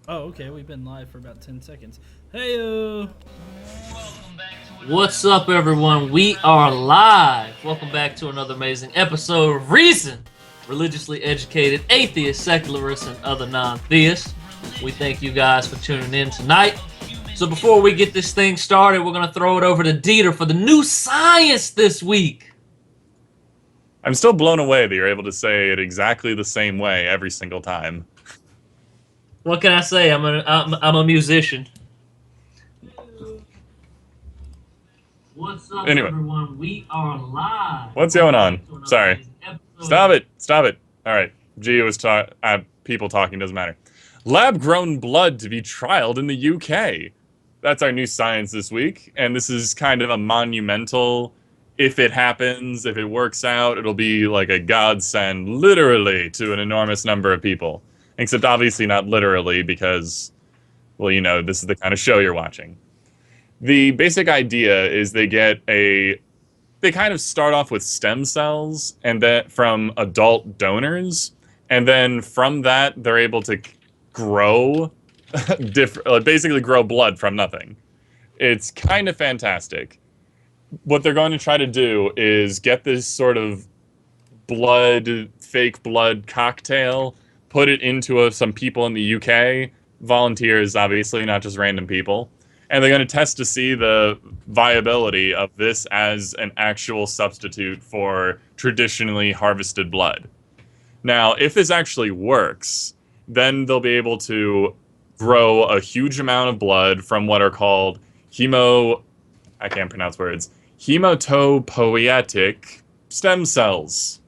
Oh, okay. We've been live for about 10 seconds. Hey, What's up, everyone? We are live. Welcome back to another amazing episode of Reason. Religiously educated atheists, secularists, and other non-theists. We thank you guys for tuning in tonight. So before we get this thing started, we're going to throw it over to Dieter for the new science this week. I'm still blown away that you're able to say it exactly the same way every single time. What can I say? I'm a musician. What's up, Anyway, everyone? We are live. what's going Welcome on? back to another Sorry. amazing episode. Stop it. Stop it. All right. Geo was people talking, doesn't matter. Lab grown blood to be trialed in the UK. That's our new science this week. And this is kind of a monumental, if it happens, if it works out, it'll be like a godsend, literally, to an enormous number of people. Except obviously not literally because, well, this is the kind of show you're watching. The basic idea is they kind of start off with stem cells and then from adult donors, and then from that they're able to grow basically grow blood from nothing. It's kind of fantastic. What they're going to try to do is get this sort of fake blood cocktail, put it into some people in the UK, volunteers obviously, not just random people, and they're going to test to see the viability of this as an actual substitute for traditionally harvested blood. Now, if this actually works, then they'll be able to grow a huge amount of blood from what are called I can't pronounce words, hematopoietic stem cells,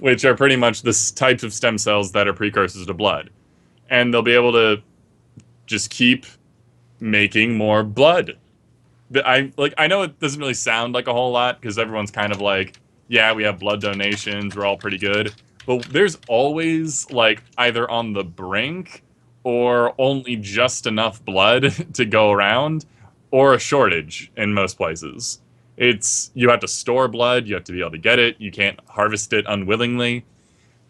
which are pretty much the types of stem cells that are precursors to blood. And they'll be able to just keep making more blood. I know it doesn't really sound like a whole lot because everyone's kind of like, yeah, we have blood donations, we're all pretty good. But there's always like either on the brink or only just enough blood to go around, or a shortage in most places. You have to store blood, you have to be able to get it, you can't harvest it unwillingly.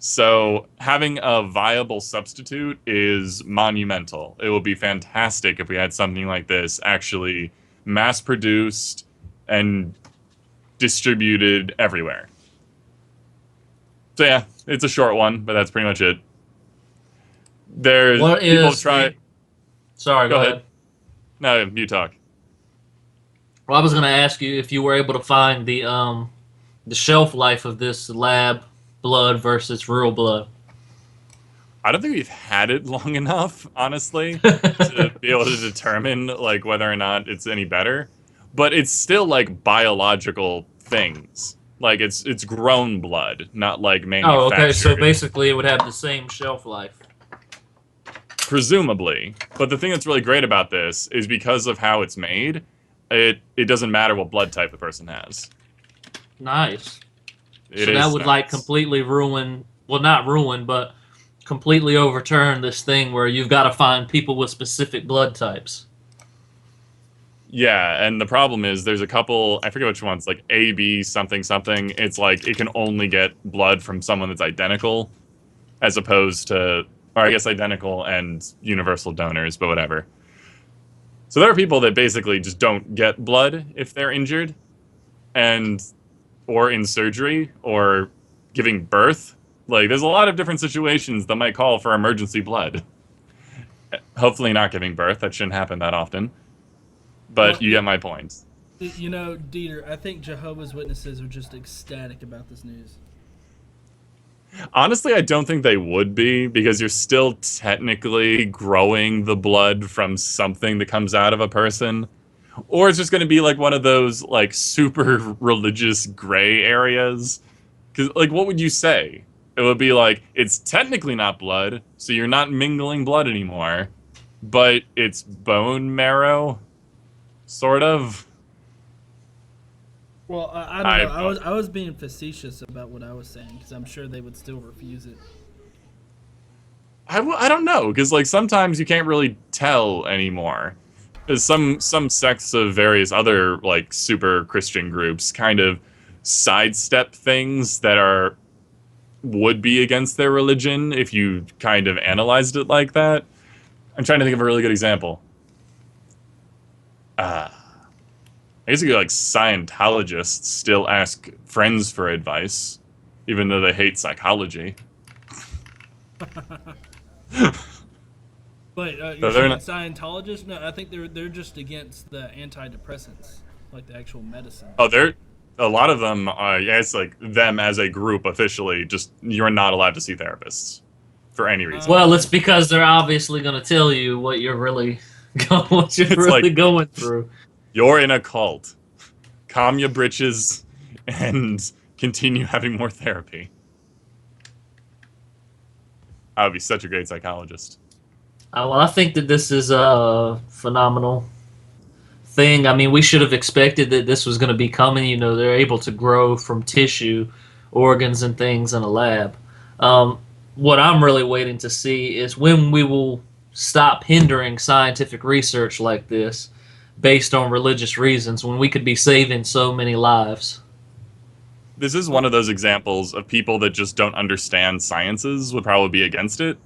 So having a viable substitute is monumental. It would be fantastic if we had something like this actually mass produced and distributed everywhere. So yeah, it's a short one, but that's pretty much it. There's What people have is tried. Sorry, Go go ahead. ahead. No, you talk. Well, I was going to ask you if you were able to find the shelf life of this lab blood versus real blood. I don't think we've had it long enough, honestly, to be able to determine like whether or not it's any better. But it's still like biological things. Like it's grown blood, not like Oh, okay. So manufactured, basically, it would have the same shelf life. presumably. But the thing that's really great about this is because of how it's made, it doesn't matter what blood type the person has. Nice. It So that is would like nice. completely ruin, well, not ruin, but completely overturn this thing where you've got to find people with specific blood types. Yeah, and the problem is there's a couple, I forget which ones, like A, B, something, something. It's like it can only get blood from someone that's identical, as opposed to, or I guess identical and universal donors, but whatever. So there are people that basically just don't get blood if they're injured, and or in surgery or giving birth. Like there's a lot of different situations that might call for emergency blood. Hopefully not giving birth. That shouldn't happen that often. But well, you get my point. Dieter, I think Jehovah's Witnesses are just ecstatic about this news. Honestly, I don't think they would be because you're still technically growing the blood from something that comes out of a person. Or it's just going to be like one of those like super religious gray areas. Because like, what would you say? It would be like it's technically not blood, so you're not mingling blood anymore, but it's bone marrow, sort of. Well, I don't I know. I was being facetious about what I was saying because I'm sure they would still refuse it. I don't know because like sometimes you can't really tell anymore. 'Cause some sects of various other like super Christian groups kind of sidestep things that are would be against their religion if you kind of analyzed it like that. I'm trying to think of a really good example. I guess you could, like, Scientologists still ask friends for advice, even though they hate psychology. But you're So they're saying not. Scientologists? No, I think they're just against the antidepressants, like the actual medicine. Oh, they're a lot of them. Yeah, it's like them as a group officially. Just you're not allowed to see therapists for any reason. Well, it's because they're obviously going to tell you what you're really It's like going through. you're in a cult. Calm your britches and continue having more therapy. I would be such a great psychologist. Well, I think that this is a phenomenal thing. I mean, we should have expected that this was going to be coming. You know, they're able to grow from tissue, organs, and things in a lab. What I'm really waiting to see is when we will stop hindering scientific research like this based on religious reasons, when we could be saving so many lives. This is one of those examples of people that just don't understand sciences would probably be against it.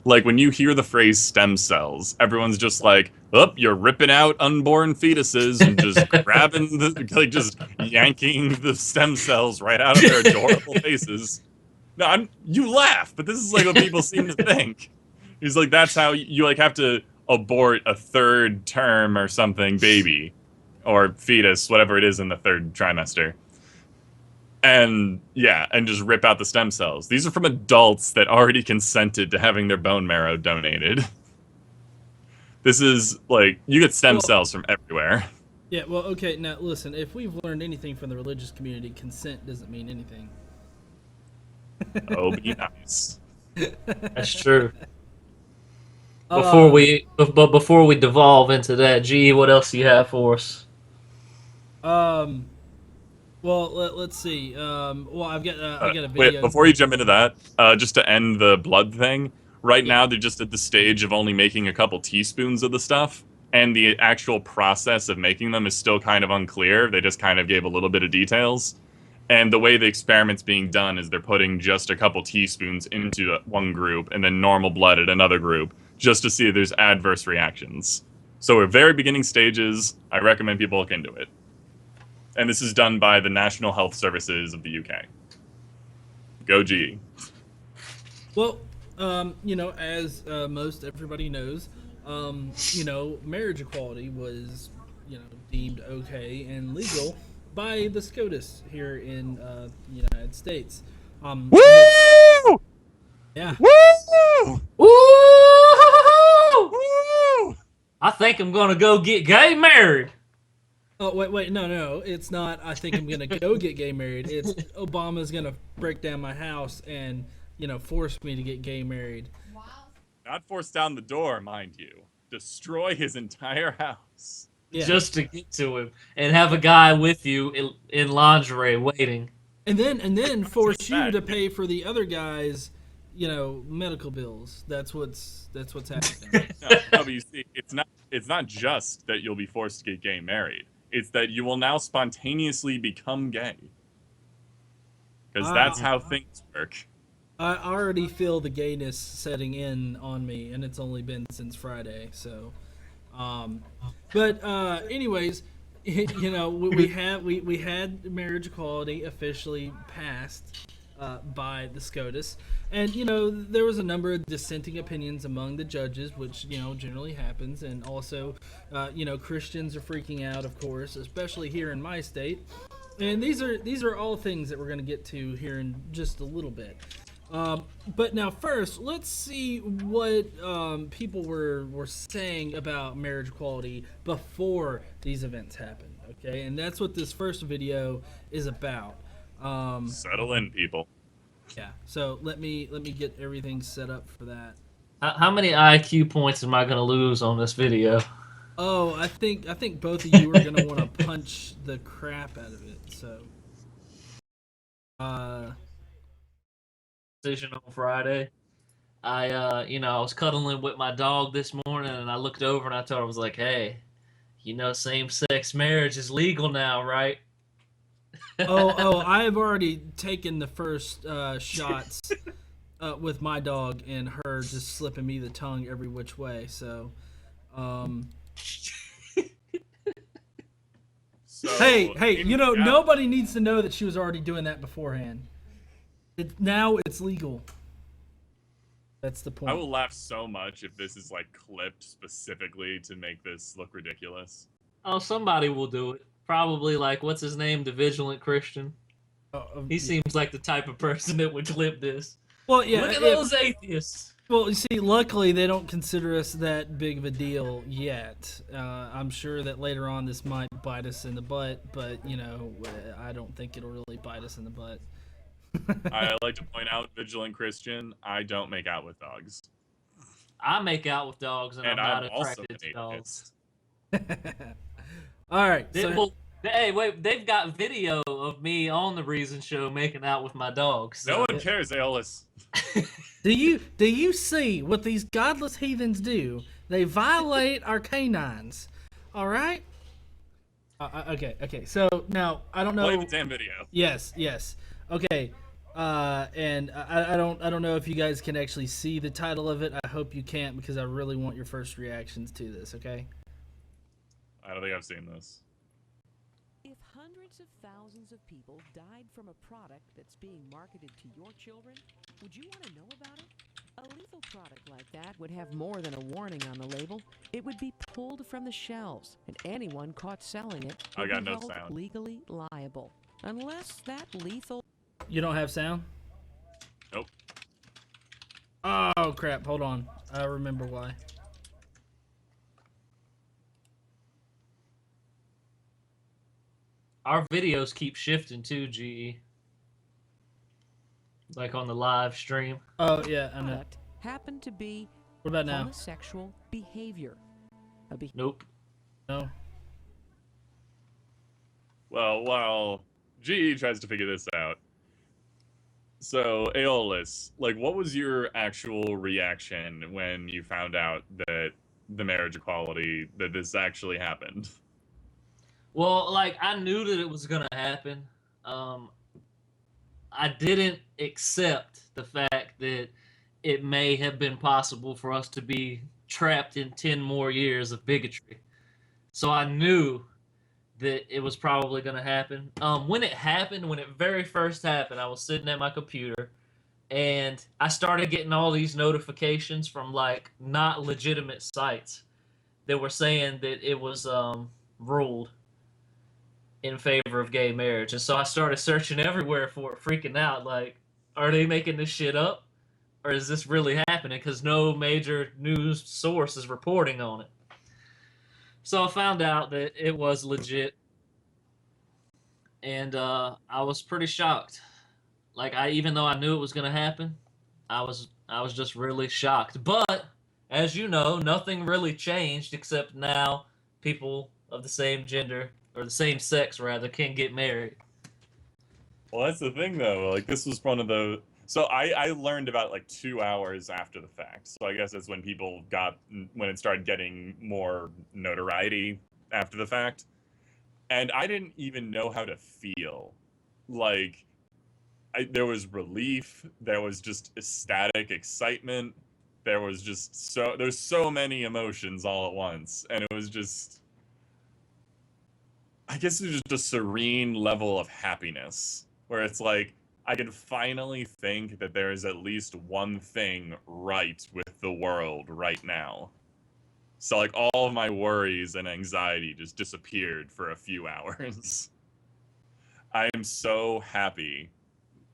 Like, when you hear the phrase stem cells, everyone's just like, oh, you're ripping out unborn fetuses and just grabbing like, just yanking the stem cells right out of their adorable faces. No, you laugh, but this is like what people seem to think. He's like, that's how you like have to abort a third term or something baby or fetus, whatever it is in the third trimester. And yeah, and just rip out the stem cells. These are from adults that already consented to having their bone marrow donated. This is like, you get stem cells from everywhere. Yeah, well, okay, now listen, if we've learned anything from the religious community, consent doesn't mean anything. Oh, be nice. That's true. Before we devolve into that, G, what else do you have for us? Well, let's see. Well, I got a video. Wait, before you jump into that, just to end the blood thing, right now they're just at the stage of only making a couple teaspoons of the stuff, and the actual process of making them is still kind of unclear. They just kind of gave a little bit of details. And the way the experiment's being done is they're putting just a couple teaspoons into one group and then normal blood at another group, just to see if there's adverse reactions. So we're very beginning stages. I recommend people look into it. And this is done by the National Health Services of the UK. Go G. Well, you know, as most everybody knows, you know, marriage equality was, you know, deemed okay and legal by the SCOTUS here in the United States. Woo! Yeah. Woo! Woo! Woo! I think I'm gonna go get gay married. Oh, wait, no, it's not. I think I'm gonna go get gay married. It's Obama's gonna break down my house and, you know, force me to get gay married. Not force down the door, mind you. Destroy his entire house. Yeah. Just to get to him and have a guy with you in lingerie waiting. And then force you bad. to pay for the other guy's, you know, medical bills. That's what's happening. No, but you see, it's not just that you'll be forced to get gay married. It's that you will now spontaneously become gay. Because that's how things work. I already feel the gayness setting in on me, and it's only been since Friday. So, but anyways, you know, we had marriage equality officially passed by the SCOTUS, and you know there was a number of dissenting opinions among the judges, which you know generally happens, and also you know Christians are freaking out, of course, especially here in my state, and these are all things that we're going to get to here in just a little bit. But now first, let's see what people were saying about marriage equality before these events happened. Okay, and that's what this first video is about. Settle in, people. Yeah. So let me get everything set up for that. How many IQ points am I gonna lose on this video? Oh, I think both of you are gonna want to punch the crap out of it. So. Decision on Friday. I was cuddling with my dog this morning, and I looked over and I told her, I was like, "Hey, you know, same-sex marriage is legal now, right?" oh, I have already taken the first shots with my dog and her just slipping me the tongue every which way. So, So hey, in you know, reality- nobody needs to know that she was already doing that beforehand. Now it's legal. That's the point. I will laugh so much if this is like clipped specifically to make this look ridiculous. Oh, somebody will do it. Probably like what's his name, the Vigilant Christian. He seems like the type of person that would clip this. Well, yeah. Look at those atheists. Well, you see, luckily they don't consider us that big of a deal yet. I'm sure that later on this might bite us in the butt, but you know, I don't think it'll really bite us in the butt. I like to point out, Vigilant Christian, I don't make out with dogs. I make out with dogs, and I'm not also attracted to an dogs. atheist. All right. Hey, wait! They've got video of me on the Reason Show making out with my dogs. So. No one cares, Aeolus. Do you see what these godless heathens do? They violate our canines. All right. Okay. So now I don't know. Play the damn video. Yes. Okay. And I don't know if you guys can actually see the title of it. I hope you can't because I really want your first reactions to this. Okay. I don't think I've seen this. If hundreds of thousands of people died from a product that's being marketed to your children, would you want to know about it? A lethal product like that would have more than a warning on the label. It would be pulled from the shelves, and anyone caught selling it would got be no held sound. legally liable. Unless that lethal... You don't have sound? Nope. Oh crap! Hold on. I remember why. Our videos keep shifting too, GE. Like on the live stream. Oh yeah, I know. product happened to be What about now? homosexual behavior. Nope. No. Well, while GE tries to figure this out, so Aeolus, like, what was your actual reaction when you found out that the marriage equality, that this actually happened? Well, like I knew that it was gonna happen. I didn't accept the fact that it may have been possible for us to be trapped in 10 more years of bigotry. So I knew that it was probably going to happen. When it happened, when it very first happened, I was sitting at my computer and I started getting all these notifications from like not legitimate sites that were saying that it was ruled in favor of gay marriage. And so I started searching everywhere for it, freaking out. Like, are they making this shit up? Or is this really happening? Because no major news source is reporting on it. So I found out that it was legit. And I was pretty shocked. Like, even though I knew it was going to happen, I was just really shocked. But, as you know, nothing really changed except now people of the same gender, or the same sex rather, can get married. Well, that's the thing, though. Like, this was one of the... So I learned about, like, 2 hours after the fact. So I guess that's when when it started getting more notoriety after the fact. And I didn't even know how to feel. Like, there was relief. There was just ecstatic excitement. There's so many emotions all at once. And it was just... I guess it was just a serene level of happiness where it's like, I can finally think that there is at least one thing right with the world right now. So, like, all of my worries and anxiety just disappeared for a few hours. I am so happy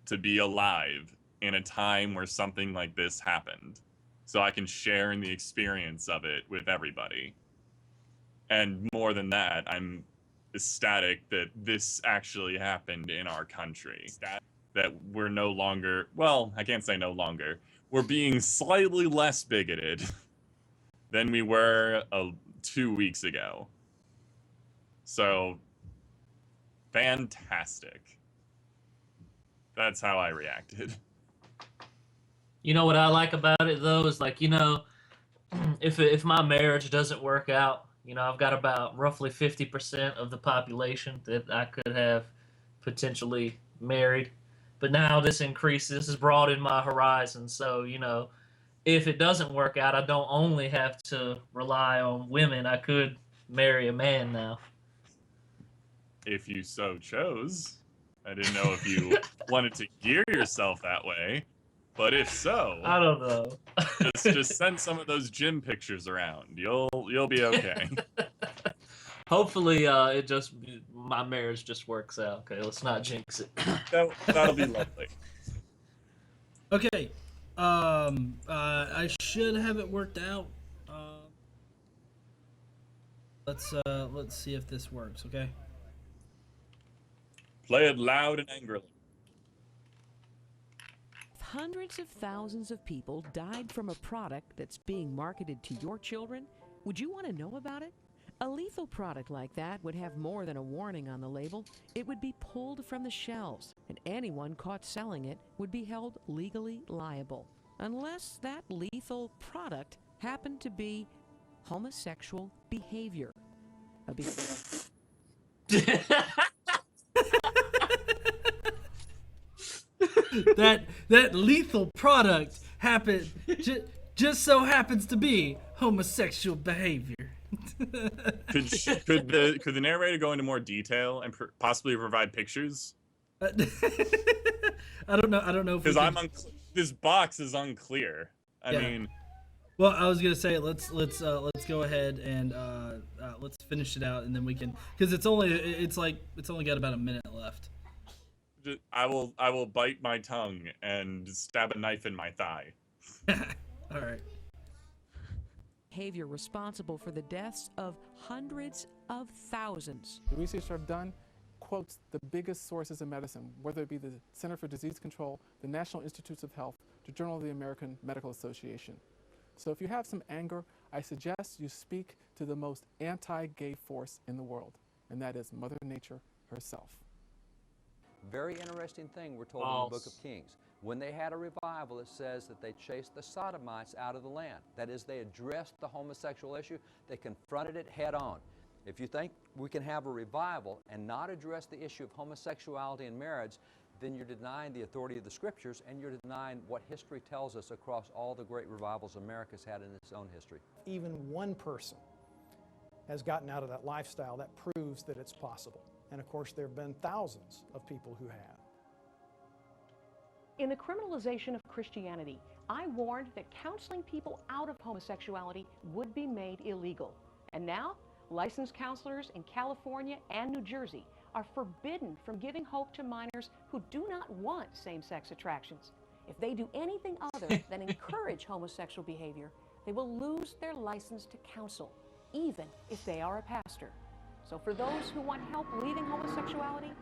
to be alive in a time where something like this happened, so I can share in the experience of it with everybody. And more than that, I'm ecstatic that this actually happened in our country. That we're no longer, well, I can't say no longer, we're being slightly less bigoted than we were 2 weeks ago. So, fantastic. That's how I reacted. You know what I like about it, though, is like, you know, if my marriage doesn't work out, you know, I've got about roughly 50% of the population that I could have potentially married. But now this has broadened my horizon. So, if it doesn't work out, I don't only have to rely on women. I could marry a man now. If you so chose. I didn't know if you wanted to gear yourself that way, but if so, I don't know. just send some of those gym pictures around. You'll be okay. Hopefully, my marriage just works out. Okay, let's not jinx it. That'll be lovely. Okay. I should have it worked out. Let's see if this works. Okay. Play it loud and angrily. Hundreds of thousands of people died from a product that's being marketed to your children. Would you want to know about it? A lethal product like that would have more than a warning on the label. It would be pulled from the shelves, and anyone caught selling it would be held legally liable, unless that lethal product happened to be homosexual behavior. that lethal product just so happens to be homosexual behavior. Could the narrator go into more detail and possibly provide pictures? I don't know Because this box is unclear. I mean, well, I was gonna say let's go ahead and let's finish it out, and then we can, because it's only got about a minute left. I will bite my tongue and stab a knife in my thigh. All right. Behavior responsible for the deaths of hundreds of thousands. The research I've done quotes the biggest sources of medicine, whether it be the Center for Disease Control, the National Institutes of Health, the Journal of the American Medical Association. So if you have some anger, I suggest you speak to the most anti-gay force in the world, and that is Mother Nature herself. Very interesting thing we're told in the Book of Kings. When they had a revival, it says that they chased the sodomites out of the land. That is, they addressed the homosexual issue. They confronted it head on. If you think we can have a revival and not address the issue of homosexuality in marriage, then you're denying the authority of the Scriptures, and you're denying what history tells us across all the great revivals America's had in its own history. Even one person has gotten out of that lifestyle. That proves that it's possible. And of course, there have been thousands of people who have. In the criminalization of Christianity, I warned that counseling people out of homosexuality would be made illegal. And now, licensed counselors in California and New Jersey are forbidden from giving hope to minors who do not want same-sex attractions. If they do anything other than encourage homosexual behavior, they will lose their license to counsel, even if they are a pastor. So for those who want help leaving homosexuality,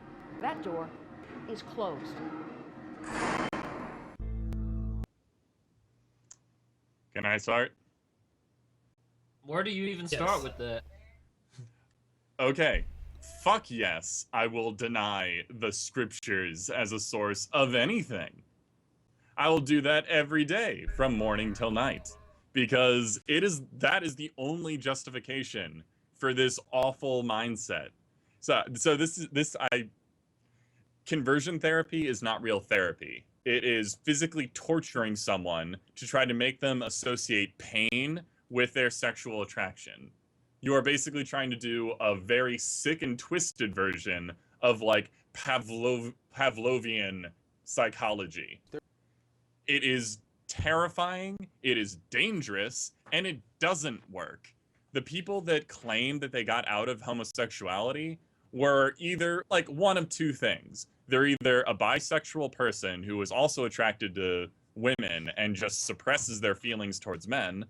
that door is closed. Can I start? Where do you even start with that? Okay. Fuck yes, I will deny the Scriptures as a source of anything. I will do that every day from morning till night, because that is the only justification for this awful mindset. So conversion therapy is not real therapy. It is physically torturing someone to try to make them associate pain with their sexual attraction. You are basically trying to do a very sick and twisted version of like Pavlovian psychology. It is terrifying, it is dangerous, and it doesn't work. The people that claim that they got out of homosexuality were either like one of two things. They're either a bisexual person who is also attracted to women and just suppresses their feelings towards men,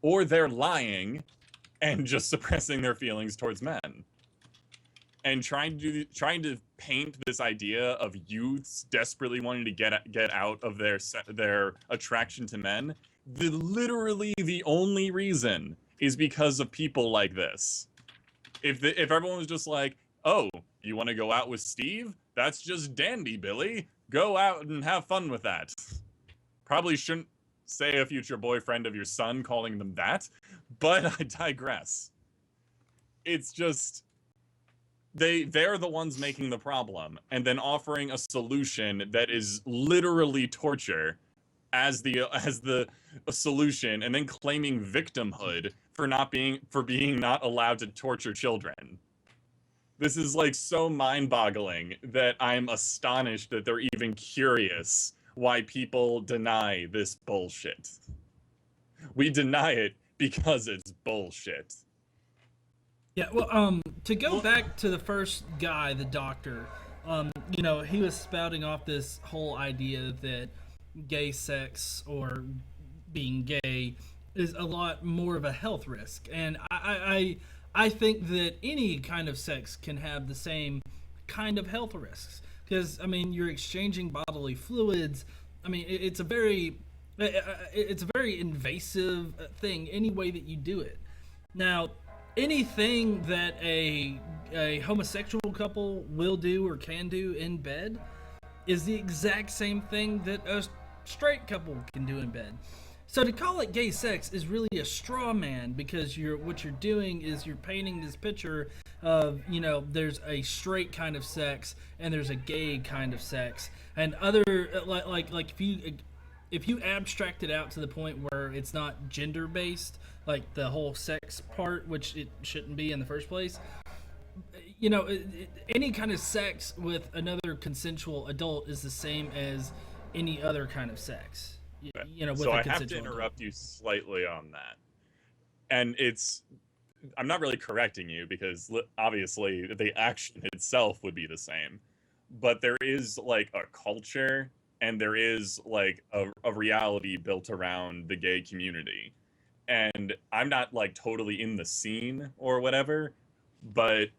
or they're lying and just suppressing their feelings towards men. And trying to paint this idea of youths desperately wanting to get out of their attraction to men, literally the only reason is because of people like this. If everyone was just like, oh, you want to go out with Steve? That's just dandy, Billy. Go out and have fun with that. Probably shouldn't say a future boyfriend of your son calling them that, but I digress. It's just they're the ones making the problem, and then offering a solution that is literally torture as the solution, and then claiming victimhood for being not allowed to torture children. This is like so mind-boggling that I'm astonished that they're even curious why people deny this bullshit. We deny it because it's bullshit. Yeah, well, to go back to the first guy, the doctor, you know, he was spouting off this whole idea that gay sex or being gay is a lot more of a health risk, and I think that any kind of sex can have the same kind of health risks, because I mean, you're exchanging bodily fluids. I mean, it's a very invasive thing any way that you do it. Now, anything that a homosexual couple will do or can do in bed is the exact same thing that a straight couple can do in bed. So to call it gay sex is really a straw man, because what you're doing is you're painting this picture of, you know, there's a straight kind of sex and there's a gay kind of sex, and other like if you abstract it out to the point where it's not gender based, like the whole sex part, which it shouldn't be in the first place, you know, any kind of sex with another consensual adult is the same as any other kind of sex. You know, with so a I have to consensual interrupt adult. you slightly on that. And I'm not really correcting you, because obviously the action itself would be the same. But there is like a culture, and there is like a reality built around the gay community. And I'm not like totally in the scene or whatever, but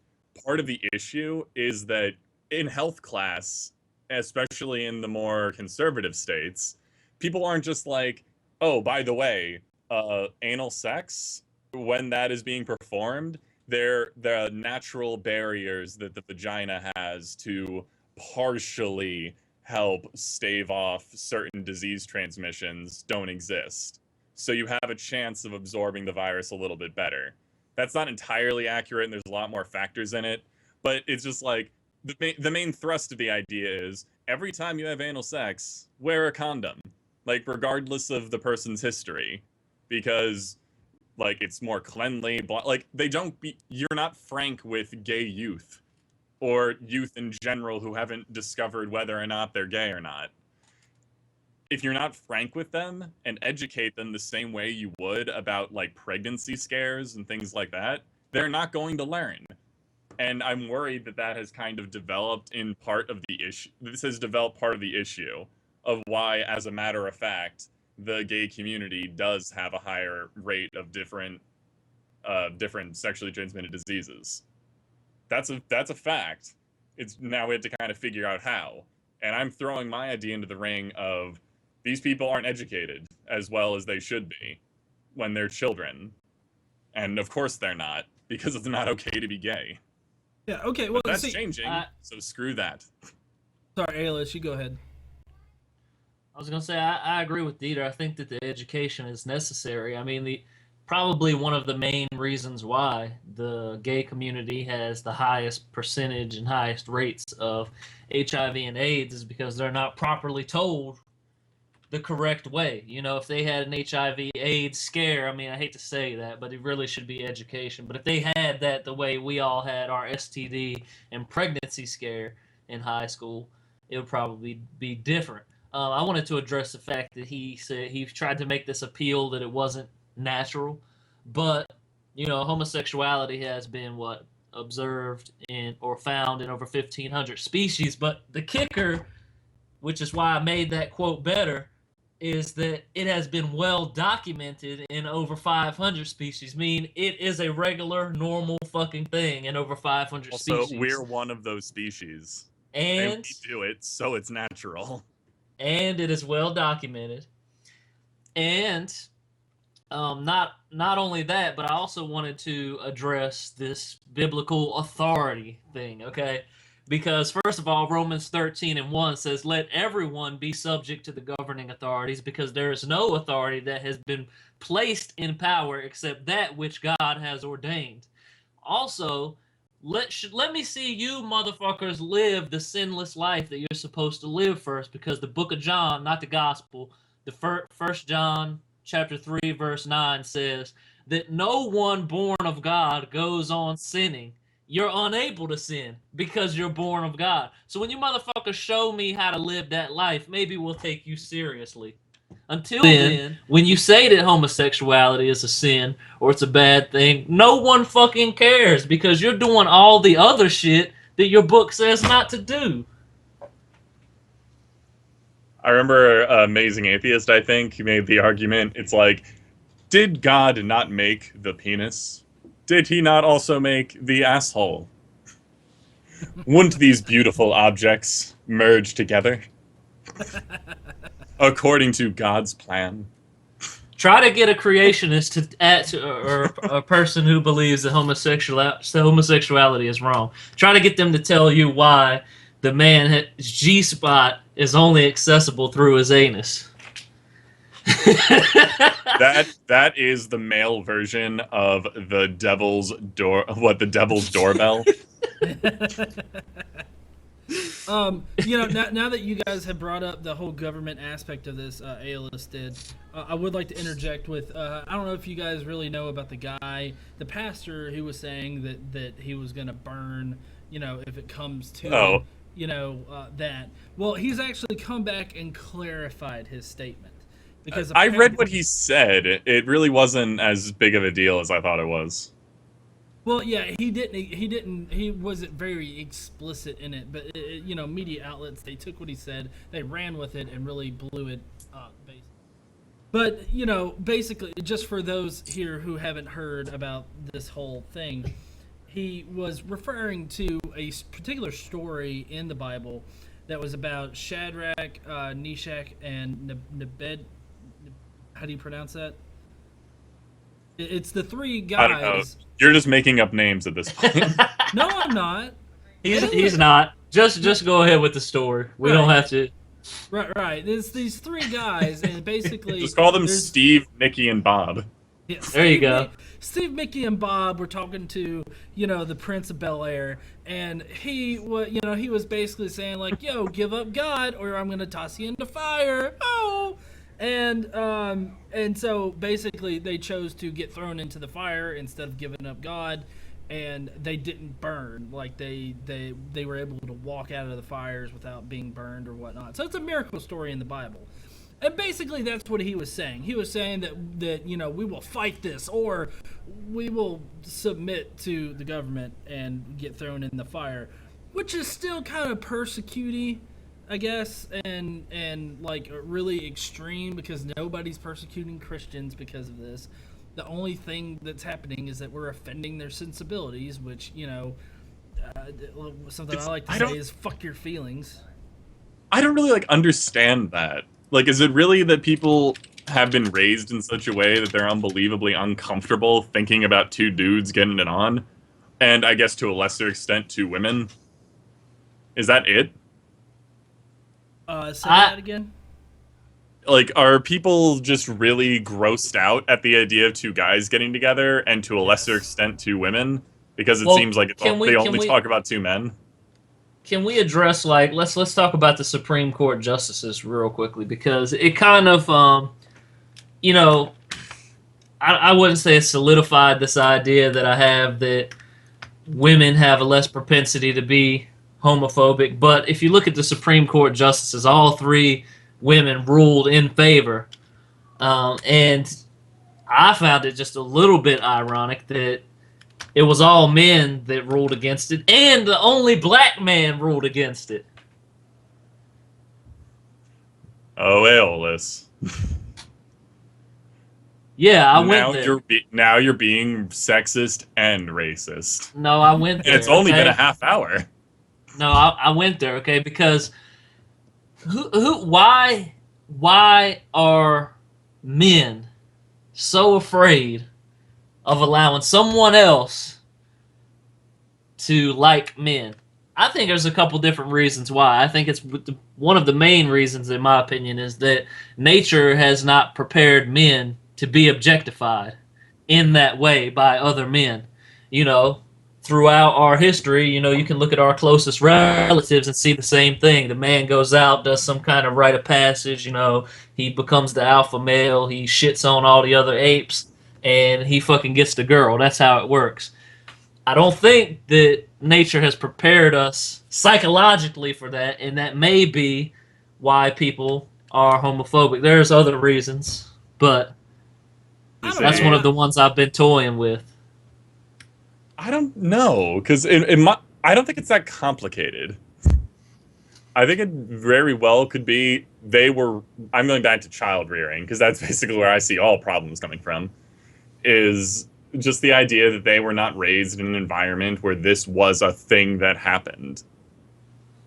part of the issue is that in health class, especially in the more conservative states, people aren't just like, oh, by the way, anal sex, when that is being performed, there the natural barriers that the vagina has to partially help stave off certain disease transmissions don't exist. So you have a chance of absorbing the virus a little bit better. That's not entirely accurate, and there's a lot more factors in it, but it's just like the main thrust of the idea is every time you have anal sex, wear a condom, like regardless of the person's history, because like it's more cleanly. Like you're not frank with gay youth or youth in general who haven't discovered whether or not they're gay or not. If you're not frank with them and educate them the same way you would about like pregnancy scares and things like that, they're not going to learn. And I'm worried that that has kind of developed in part of the issue. This has developed part of the issue of why, as a matter of fact, the gay community does have a higher rate of different sexually transmitted diseases. That's a fact. It's now we have to kind of figure out how. And I'm throwing my idea into the ring of these people aren't educated as well as they should be when they're children. And of course they're not, because it's not okay to be gay. Yeah, okay, well, But that's changing, so screw that. Sorry, Ayla, you go ahead. I was going to say, I agree with Dieter. I think that the education is necessary. I mean, probably one of the main reasons why the gay community has the highest percentage and highest rates of HIV and AIDS is because they're not properly told the correct way. You know, if they had an HIV AIDS scare, I mean, I hate to say that, but it really should be education. But if they had that the way we all had our STD and pregnancy scare in high school, it would probably be different. I wanted to address the fact that he said he tried to make this appeal that it wasn't natural, but you know, homosexuality has been observed in or found in over 1,500 species. But the kicker, which is why I made that quote better, is that it has been well documented in over 500 species. Meaning it is a regular, normal fucking thing in over 500 species. So we're one of those species, and we do it, so it's natural. And it is well documented. And not only that, but I also wanted to address this biblical authority thing, okay? Because first of all, Romans 13:1 says, "Let everyone be subject to the governing authorities, because there is no authority that has been placed in power except that which God has ordained." Also, let me see you motherfuckers live the sinless life that you're supposed to live first, because the book of John, not the gospel, the first John chapter 3 verse 9 says that no one born of God goes on sinning. You're unable to sin because you're born of God. So when you motherfuckers show me how to live that life, maybe we'll take you seriously. Until then, when you say that homosexuality is a sin or it's a bad thing, no one fucking cares because you're doing all the other shit that your book says not to do. I remember Amazing Atheist, I think, he made the argument. It's like, did God not make the penis? Did he not also make the asshole? Wouldn't these beautiful objects merge together? According to God's plan. Try to get a creationist or a person who believes that homosexuality is wrong. Try to get them to tell you why the man's G-spot is only accessible through his anus. That is the male version of the devil's door. What, the devil's doorbell? Now that you guys have brought up the whole government aspect of this, ALS did, I would like to interject with, I don't know if you guys really know about the guy, the pastor who was saying that he was going to burn, if it comes to, that. Well, he's actually come back and clarified his statement. Because I read what he said. It really wasn't as big of a deal as I thought it was. Well, yeah, he wasn't very explicit in it, but media outlets, they took what he said, they ran with it and really blew it up, basically. But, basically, just for those here who haven't heard about this whole thing, he was referring to a particular story in the Bible that was about Shadrach, Meshach, and Abed. How do you pronounce that? It's the three guys. I don't know. You're just making up names at this point. No, I'm not. He's not. Just go ahead with the story. We don't have to. Right. There's these three guys, and basically just call them Steve, Mickey, and Bob. Yeah, there you go. Steve, Mickey, and Bob were talking to the Prince of Bel-Air, and he was basically saying like, "Yo, give up God, or I'm gonna toss you into fire." Oh. And so basically they chose to get thrown into the fire instead of giving up God, and they didn't burn. Like they were able to walk out of the fires without being burned or whatnot. So it's a miracle story in the Bible. And basically that's what he was saying. He was saying that we will fight this, or we will submit to the government and get thrown in the fire, which is still kind of persecuting, I guess, and like really extreme, because nobody's persecuting Christians because of this. The only thing that's happening is that we're offending their sensibilities, which, something I like to say is fuck your feelings. I don't really understand that. Is it really that people have been raised in such a way that they're unbelievably uncomfortable thinking about two dudes getting it on? And I guess to a lesser extent, two women? Is that it? Say that again? Are people just really grossed out at the idea of two guys getting together, and to a lesser extent two women? Because it seems like they only talk about two men. Can we address, let's talk about the Supreme Court justices real quickly, because it kind of, I wouldn't say it solidified this idea that I have that women have a less propensity to be homophobic, but if you look at the Supreme Court justices, all three women ruled in favor, and I found it just a little bit ironic that it was all men that ruled against it, and the only black man ruled against it. Oh, Aeolus. Yeah, I went there. Now you're being sexist and racist. No, I went there. And it's only been a half hour. No, I went there, okay, because why are men so afraid of allowing someone else to like men? I think there's a couple different reasons why. I think it's one of the main reasons, in my opinion, is that nature has not prepared men to be objectified in that way by other men. throughout our history, you know, you can look at our closest relatives and see the same thing. The man goes out, does some kind of rite of passage, you know, he becomes the alpha male, he shits on all the other apes, and he fucking gets the girl. That's how it works. I don't think that nature has prepared us psychologically for that, and that may be why people are homophobic. There's other reasons, but that's one of the ones I've been toying with. I don't know, because I don't think it's that complicated. I think it very well could be I'm going back to child rearing, because that's basically where I see all problems coming from, is just the idea that they were not raised in an environment where this was a thing that happened.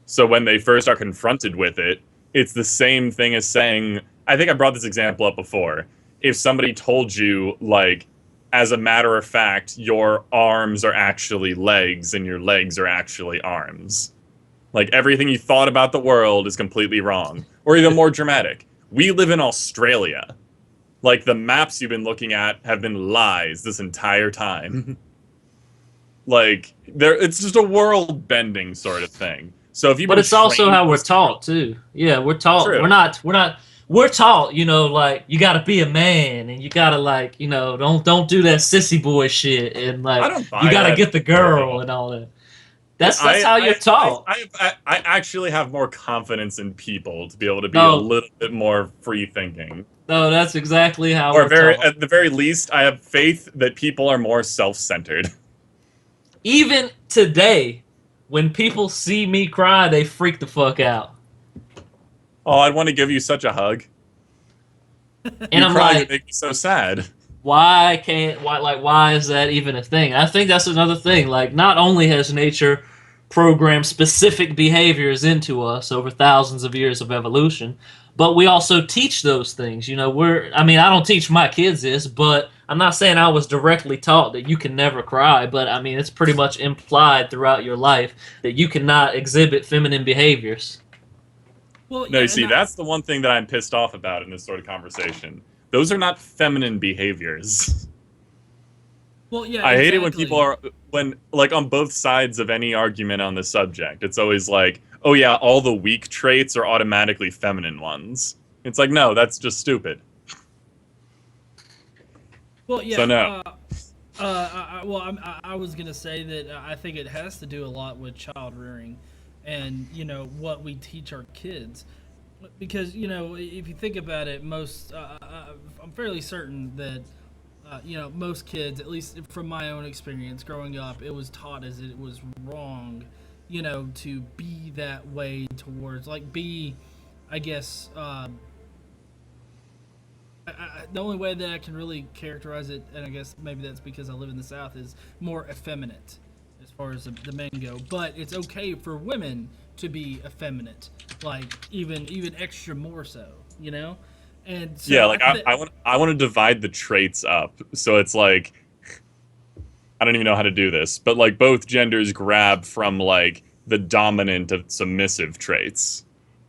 So when they first are confronted with it, it's the same thing as saying, I think I brought this example up before, if somebody told you, like, as a matter of fact, your arms are actually legs and your legs are actually arms. Like, everything you thought about the world is completely wrong. Or even more dramatic, we live in Australia. Like, the maps you've been looking at have been lies this entire time. Like, it's just a world-bending sort of thing. So if you, but it's also how we're taught too. Yeah, we're taught. True. We're taught. You know, like, you got to be a man, and you got to, like, you know, don't do that sissy boy shit, and like you got to get the girl and all that. That's how you're taught. I actually have more confidence in people to be able to be a little bit more free thinking. No, that's exactly how we're taught. At the very least, I have faith that people are more self-centered. Even today, when people see me cry, they freak the fuck out. Oh, I'd want to give you such a hug. And I'm like, make me so sad. Why is that even a thing? I think that's another thing. Like, not only has nature programmed specific behaviors into us over thousands of years of evolution, but we also teach those things. You know, I don't teach my kids this, but I'm not saying I was directly taught that you can never cry, but I mean, it's pretty much implied throughout your life that you cannot exhibit feminine behaviors. Well, no, you see, that's the one thing that I'm pissed off about in this sort of conversation. Those are not feminine behaviors. Well, yeah, I hate it when people are, like, on both sides of any argument on this subject, it's always like, oh yeah, all the weak traits are automatically feminine ones. It's like, no, that's just stupid. Well, yeah. So no. I was gonna say that I think it has to do a lot with child rearing, and you know what we teach our kids, because you know if you think about it, I'm fairly certain that you know most kids, at least from my own experience growing up, it was taught as it was wrong, you know, to be that way towards, like, be, I guess. The only way that I can really characterize it, and I guess maybe that's because I live in the South, is more effeminate as far as the men go. But it's okay for women to be effeminate, like even extra more so, you know. And so yeah, like I want to divide the traits up, so it's like I don't even know how to do this, but like both genders grab from like the dominant of submissive traits.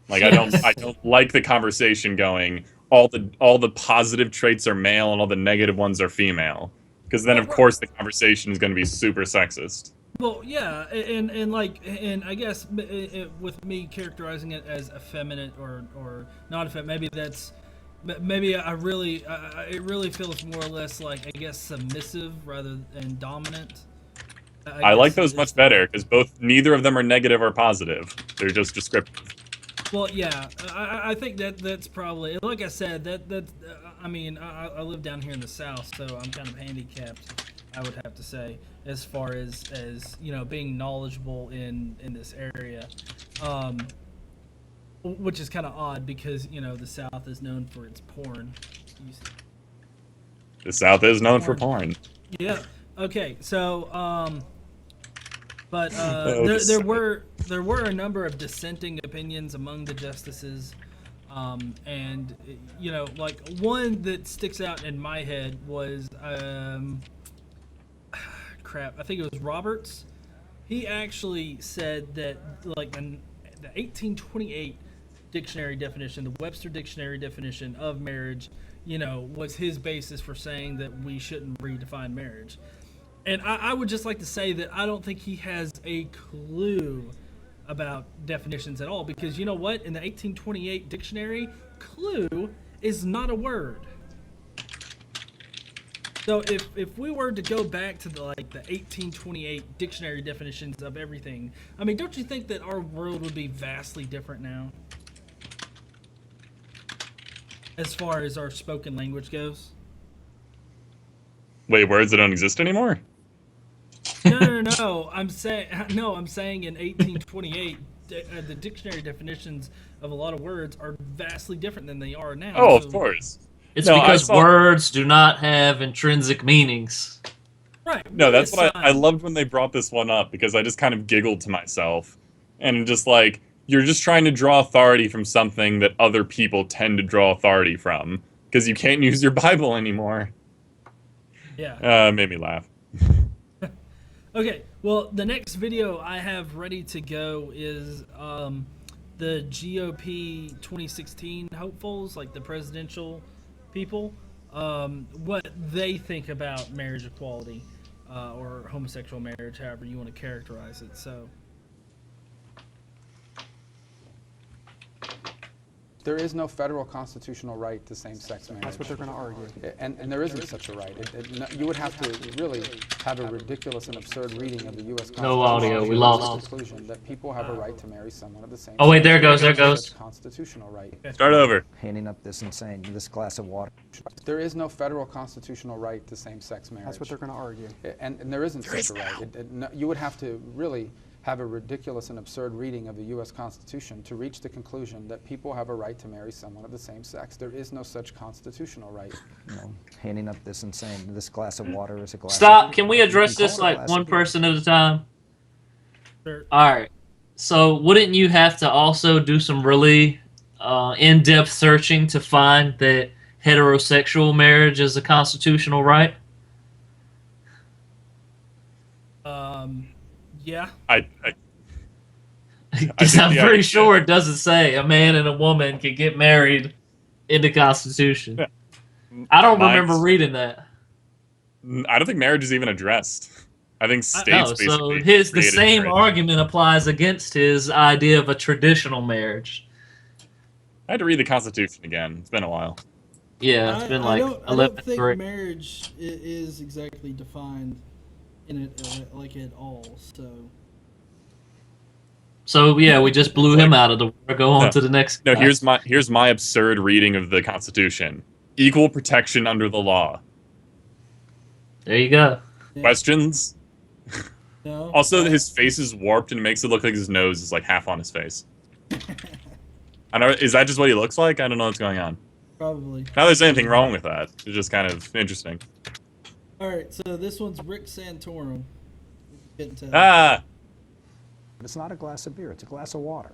Like I don't like the conversation going, all the positive traits are male and all the negative ones are female, because then of course the conversation is going to be super sexist. Well, yeah, and I guess with me characterizing it as effeminate or not effeminate, maybe it really feels more or less like, I guess, submissive rather than dominant. I like those much better because neither of them are negative or positive. They're just descriptive. Well, yeah, I think that's probably, like I said, I mean, I live down here in the South, so I'm kind of handicapped, I would have to say, as far as you know, being knowledgeable in this area, which is kind of odd because, you know, the South is known for its porn. The South is known for porn. Yeah. Okay. So, but there were a number of dissenting opinions among the justices, and you know, like one that sticks out in my head was I think it was Roberts. He actually said that, like, the 1828 dictionary definition, the Webster dictionary definition of marriage, you know, was his basis for saying that we shouldn't redefine marriage. And I would just like to say that I don't think he has a clue about definitions at all, because you know what? In the 1828 dictionary, clue is not a word. So if we were to go back to the 1828 dictionary definitions of everything, I mean, don't you think that our world would be vastly different now? As far as our spoken language goes? Wait, words that don't exist anymore? No. I'm saying in 1828, the dictionary definitions of a lot of words are vastly different than they are now. Oh, So, of course. It's No, because words do not have intrinsic meanings. right. No, we that's what I assign- loved when they brought this one up, because I just kind of giggled to myself. And just like, you're just trying to draw authority from something that other people tend to draw authority from, because you can't use your Bible anymore. Yeah. Made me laugh. Okay, well, the next video I have ready to go is the GOP 2016 hopefuls, like the presidential people, what they think about marriage equality or homosexual marriage, however you want to characterize it. So, There is no federal constitutional right to same-sex marriage. That's what they're going to argue. And there isn't such a right. You would have to really have a ridiculous and absurd reading of the U.S. Constitution. No audio, we to lost. the conclusion that people have a right to marry someone of the same Oh, wait, sex. there it goes, there it There is no goes. such constitutional right. Start over. handing up this insane, this glass of water. There is no federal constitutional right to same-sex marriage. That's what they're going to argue. And there isn't such a right. You would have to really have a ridiculous and absurd reading of the U.S. Constitution to reach the conclusion that people have a right to marry someone of the same sex. There is no such constitutional right. You know, handing up this insane, this glass of water is a glass. Stop. Can we you address call this it a like glass one of beer. person at a time? sure. All right. So wouldn't you have to also do some really in-depth searching to find that heterosexual marriage is a constitutional right? Yeah. Because I'm pretty sure it doesn't say a man and a woman can get married in the Constitution. Yeah. I don't Mine's- remember reading that. I don't think marriage is even addressed. I think states No, so basically the created same marriage. argument applies against his idea of a traditional marriage. I had to read the Constitution again. It's been a while. Yeah, it's been like I 11 don't think three. marriage is exactly defined in it like at all. So yeah, we just blew him out of the water. Go on No. to the next. No, guy. here's my absurd reading of the Constitution. Equal protection under the law. There you go. Yeah. Questions? No. Also, his face is warped and it makes it look like his nose is like half on his face. I don't. Is that just what he looks like? I don't know what's going on. Probably. Not that there's anything wrong with that. It's just kind of interesting. All right, so this one's Rick Santorum. Get into Ah! It's not a glass of beer, it's a glass of water.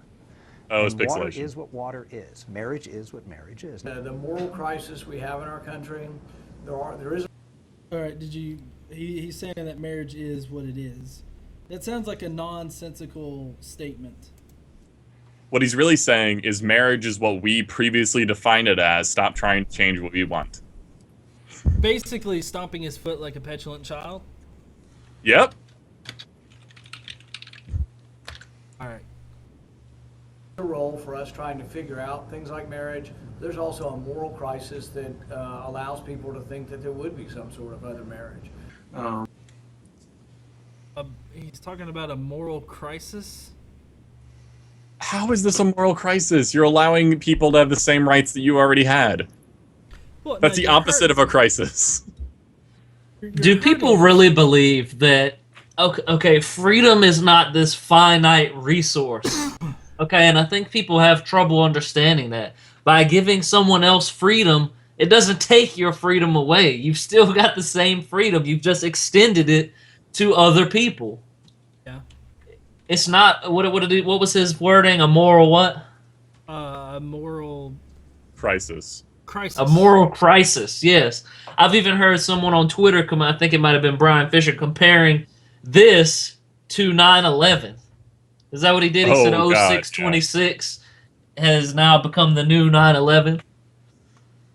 Oh, it's And water pixelation. is what water is. Marriage is what marriage is. The moral crisis we have in our country, there is. All right, he's saying that marriage is what it is. That sounds like a nonsensical statement. What he's really saying is marriage is what we previously defined it as. Stop trying to change what we want. Basically, stomping his foot like a petulant child. Yep. All right. A role for us trying to figure out things like marriage. There's also a moral crisis that allows people to think that there would be some sort of other marriage. He's talking about a moral crisis. How is this a moral crisis? You're allowing people to have the same rights that you already had. Well, That's no, the you're opposite of a crisis. Do people really believe that? Okay, freedom is not this finite resource. Okay, and I think people have trouble understanding that. By giving someone else freedom, it doesn't take your freedom away. You've still got the same freedom. You've just extended it to other people. Yeah. It's not what was his wording? A moral what? A moral Crisis. crisis. A moral crisis. Yes, I've even heard someone on Twitter come. I think it might have been Brian Fisher comparing this to 9/11. Is that what he did? He said Oh, God, 0626 has now become the new 9/11.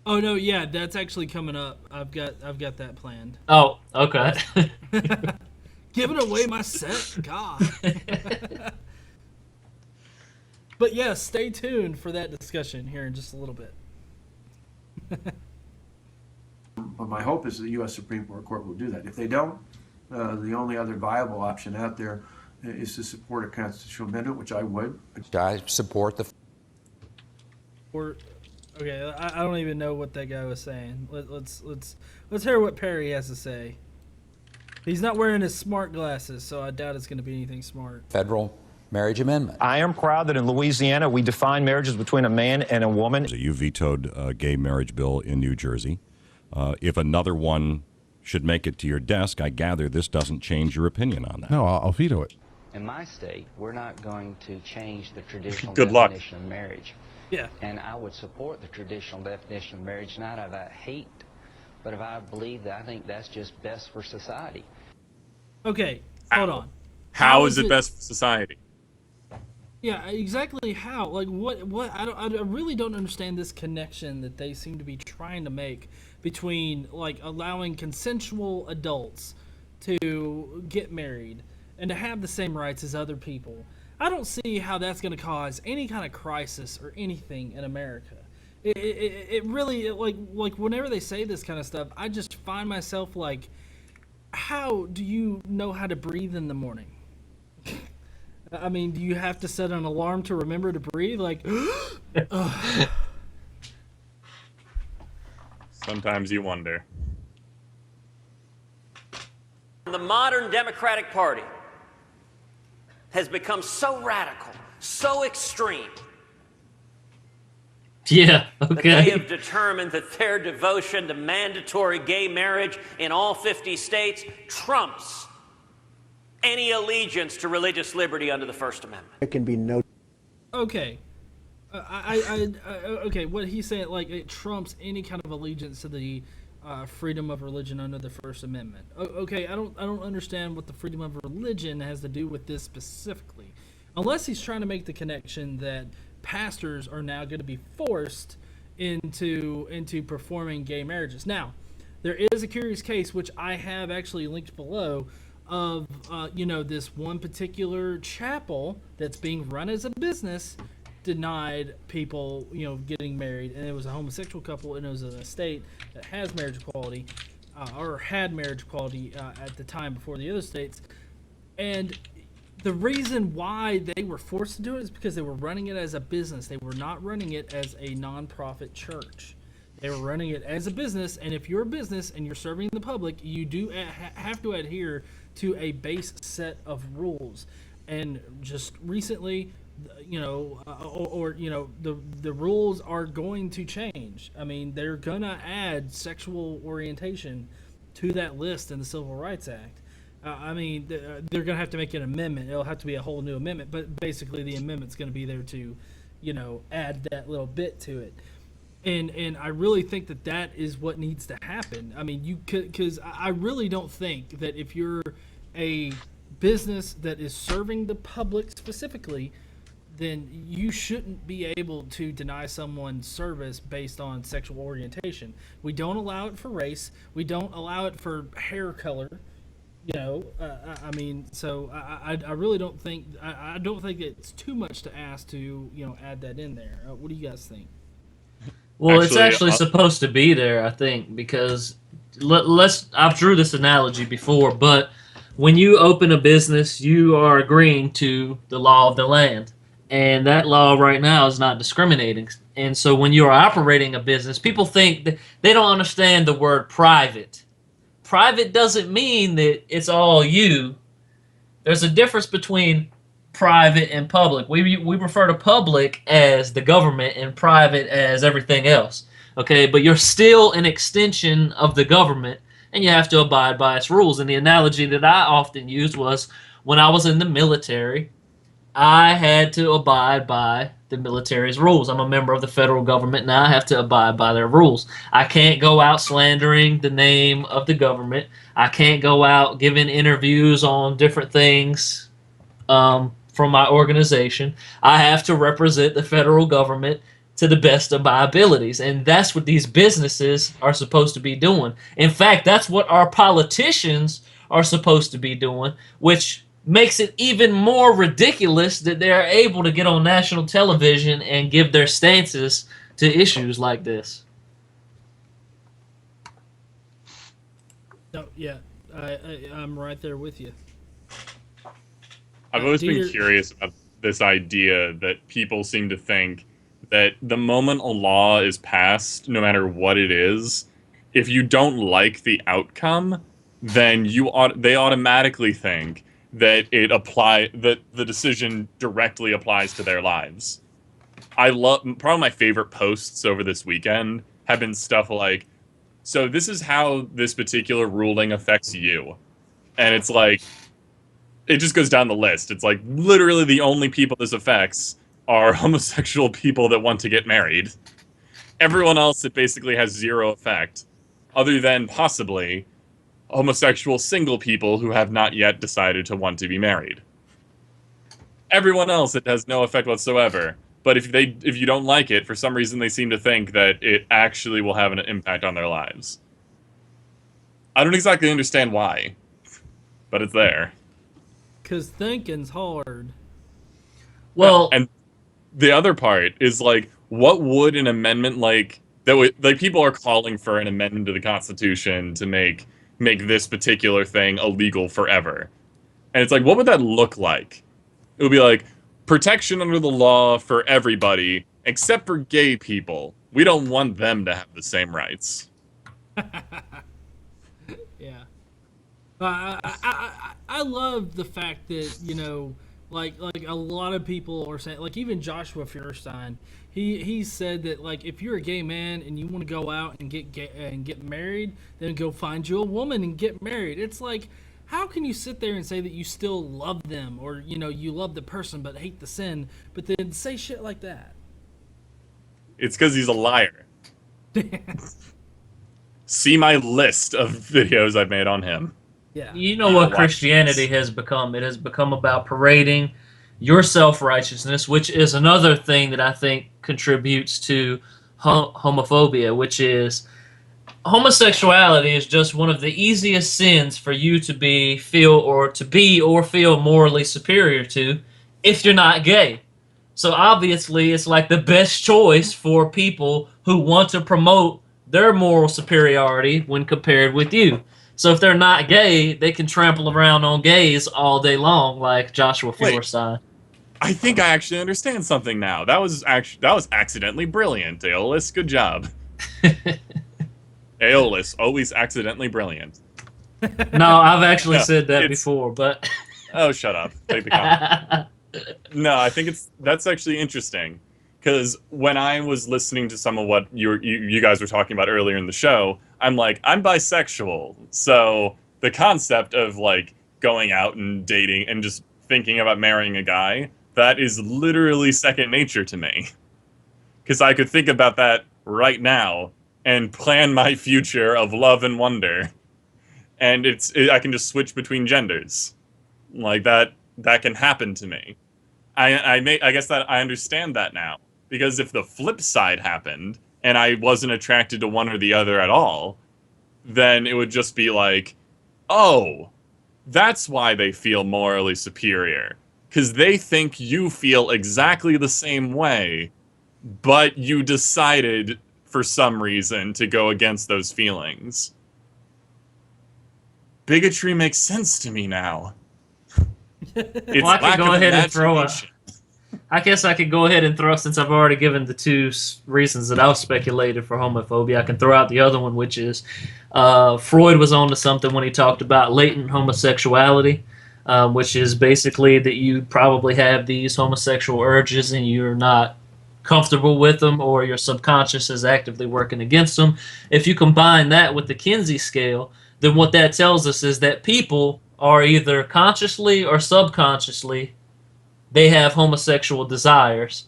Oh no, yeah, that's actually coming up. I've got that planned. Oh, okay. Giving away my set, God. But yeah, stay tuned for that discussion here in just a little bit. But my hope is the U.S. Supreme Court will do that. If they don't, the only other viable option out there is to support a constitutional amendment, which I would. I support the. Okay, I don't even know what that guy was saying. Let's hear what Perry has to say. He's not wearing his smart glasses, so I doubt it's going to be anything smart. Federal marriage amendment. I am proud that in Louisiana we define marriages between a man and a woman. You vetoed a gay marriage bill in New Jersey. If another one should make it to your desk, I gather this doesn't change your opinion on that. No, I'll veto it. In my state, we're not going to change the traditional Good luck. definition of marriage. Yeah. And I would support the traditional definition of marriage, not out of hate, but if I believe that I think that's just best for society. Okay, hold on. How is it best for society? Yeah, exactly how? Like what I really don't understand this connection that they seem to be trying to make between like allowing consensual adults to get married and to have the same rights as other people. I don't see how that's going to cause any kind of crisis or anything in America. It really like whenever they say this kind of stuff, I just find myself like, how do you know how to breathe in the morning? I mean, do you have to set an alarm to remember to breathe? Like, Sometimes you wonder. The modern Democratic Party has become so radical, so extreme, Yeah, that okay. they have determined that their devotion to mandatory gay marriage in all 50 states trumps any allegiance to religious liberty under the First Amendment. There can be no. okay. Okay, what he's saying, like, it trumps any kind of allegiance to the freedom of religion under the First Amendment. Okay, I don't understand what the freedom of religion has to do with this specifically, unless he's trying to make the connection that pastors are now going to be forced into performing gay marriages. Now, there is a curious case which I have actually linked below of this one particular chapel that's being run as a business denied people getting married, and it was a homosexual couple, and it was in a state that has marriage equality or had marriage equality at the time before the other states. And the reason why they were forced to do it is because they were running it as a business. They were not running it as a nonprofit church. They were running it as a business, and if you're a business and you're serving the public, you do have to adhere to a base set of rules. And just recently, the rules are going to change. I mean, they're gonna add sexual orientation to that list in the Civil Rights Act. They're gonna have to make an amendment. It'll have to be a whole new amendment, but basically the amendment's gonna be there to, add that little bit to it. And I really think that is what needs to happen. I mean, because I really don't think that if you're a business that is serving the public specifically, then you shouldn't be able to deny someone service based on sexual orientation. We don't allow it for race. We don't allow it for hair color. So I really don't think I don't think it's too much to ask to add that in there. What do you guys think? Well, it's actually supposed to be there, I think, because I've drew this analogy before, but when you open a business, you are agreeing to the law of the land. And that law right now is not discriminating. And so when you're operating a business, people think that they don't understand the word private. Private doesn't mean that it's all you. There's a difference between private and public. We refer to public as the government and private as everything else. Okay, but you're still an extension of the government, and you have to abide by its rules. And the analogy that I often used was when I was in the military, I had to abide by the military's rules. I'm a member of the federal government, and I have to abide by their rules. I can't go out slandering the name of the government. I can't go out giving interviews on different things from my organization. I have to represent the federal government to the best of my abilities. And that's what these businesses are supposed to be doing. In fact, that's what our politicians are supposed to be doing, which makes it even more ridiculous that they're able to get on national television and give their stances to issues like this. No, yeah, I'm right there with you. I've always been curious about this idea that people seem to think that the moment a law is passed, no matter what it is, if you don't like the outcome, then they automatically think that that the decision directly applies to their lives. Probably my favorite posts over this weekend have been stuff like, so this is how this particular ruling affects you. And it's like, it just goes down the list. It's like, literally the only people this affects are homosexual people that want to get married. Everyone else, it basically has zero effect, other than possibly homosexual single people who have not yet decided to want to be married. Everyone else, it has no effect whatsoever. But if you don't like it, for some reason they seem to think that it actually will have an impact on their lives. I don't exactly understand why, but it's there. 'Cause thinking's hard. Well, and the other part is like, what would an amendment like people are calling for an amendment to the Constitution to make this particular thing illegal forever. And it's like, what would that look like? It would be like, protection under the law for everybody, except for gay people. We don't want them to have the same rights. Yeah. I love the fact that, you know, like a lot of people are saying, like even Joshua Feuerstein, he said that, like, if you're a gay man and you want to go out and get married, then go find you a woman and get married. It's like, how can you sit there and say that you still love them, or, you know, you love the person but hate the sin, but then say shit like that? It's because he's a liar. See my list of videos I've made on him. Yeah. You know what Christianity has become? It has become about parading your self-righteousness, which is another thing that I think contributes to homophobia, which is homosexuality is just one of the easiest sins for you to feel morally superior to if you're not gay. So obviously it's like the best choice for people who want to promote their moral superiority when compared with you. So if they're not gay, they can trample around on gays all day long, like Joshua Feuerstein. I think I actually understand something now. That was accidentally brilliant, Aeolus. Good job. Aeolus, always accidentally brilliant. No, I've actually said that before, but... Oh, shut up. Take the comment. No, I think that's actually interesting. Because when I was listening to some of what you guys were talking about earlier in the show, I'm like, I'm bisexual. So the concept of, like, going out and dating and just thinking about marrying a guy, that is literally second nature to me. Because I could think about that right now and plan my future of love and wonder. And I can just switch between genders. Like, that can happen to me. I guess that I understand that now. Because if the flip side happened, and I wasn't attracted to one or the other at all, then it would just be like, oh, that's why they feel morally superior. Because they think you feel exactly the same way, but you decided, for some reason, to go against those feelings. Bigotry makes sense to me now. It's well, I could go ahead and throw a... imagination. I guess I could go ahead and throw, since I've already given the two reasons that I've speculated for homophobia, I can throw out the other one, which is Freud was onto something when he talked about latent homosexuality, which is basically that you probably have these homosexual urges and you're not comfortable with them, or your subconscious is actively working against them. If you combine that with the Kinsey scale, then what that tells us is that people are either consciously or subconsciously, they have homosexual desires,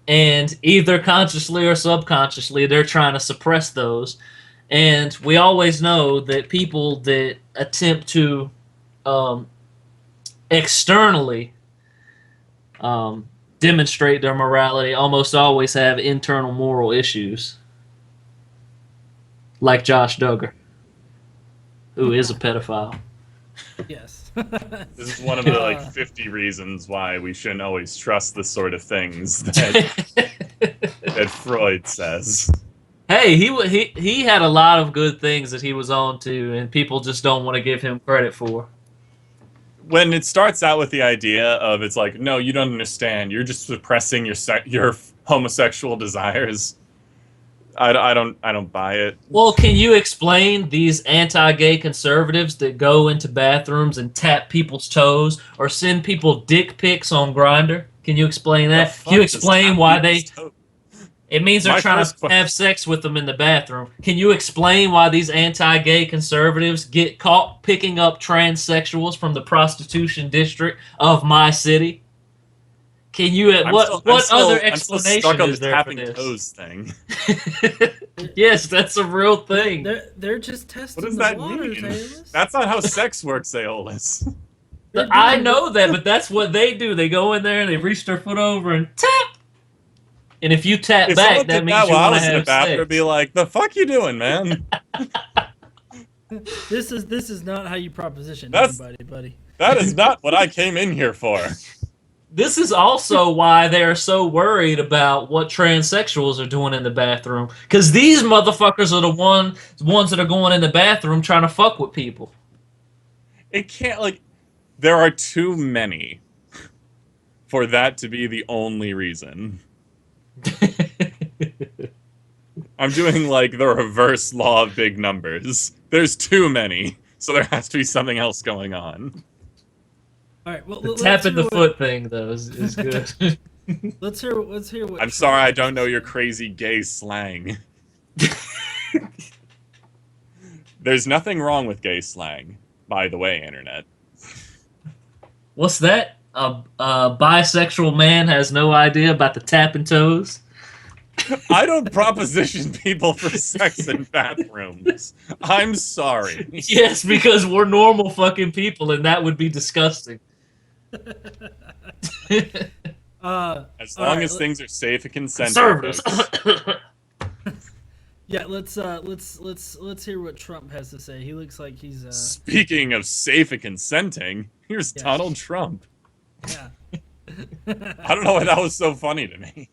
and either consciously or subconsciously they're trying to suppress those. And we always know that people that attempt to externally demonstrate their morality almost always have internal moral issues. Like Josh Duggar, who is a pedophile. Yes. This is one of the like 50 reasons why we shouldn't always trust the sort of things that that Freud says. Hey, he had a lot of good things that he was on to, and people just don't want to give him credit for. When it starts out with the idea of it's like, no, you don't understand. You're just suppressing your homosexual desires. I don't buy it. Well, can you explain these anti-gay conservatives that go into bathrooms and tap people's toes or send people dick pics on Grindr? Can you explain that? Can you explain why they? It means they're trying to have sex with them in the bathroom. Can you explain why these anti-gay conservatives get caught picking up transsexuals from the prostitution district of my city? Can you? What other explanation is there for this? Toes thing. Yes, that's a real thing. They're just testing What does the that waters, mean? Aeolus. That's not how sex works, Aeolus. I know that, but that's what they do. They go in there and they reach their foot over and tap. And if you tap If back, someone that did means you while I want was to in the have bathroom, sex. be like, "The fuck you doing, man?" This is not how you proposition anybody, buddy. That is not what I came in here for. This is also why they're so worried about what transsexuals are doing in the bathroom. Because these motherfuckers are the ones that are going in the bathroom trying to fuck with people. It can't, like, there are too many for that to be the only reason. I'm doing, like, the reverse law of big numbers. There's too many, so there has to be something else going on. All right, well, The tapping the foot thing, though, is good. let's hear what. I'm sorry, I don't know your crazy gay slang. There's nothing wrong with gay slang, by the way, Internet. What's that? A bisexual man has no idea about the tapping toes? I don't proposition people for sex in bathrooms. I'm sorry. Yes, because we're normal fucking people, and that would be disgusting. As long as things are safe and consensual. Conservatives. Yeah, let's hear what Trump has to say. He looks like he's Speaking of safe and consenting, here's Donald Trump. Yeah. I don't know why that was so funny to me.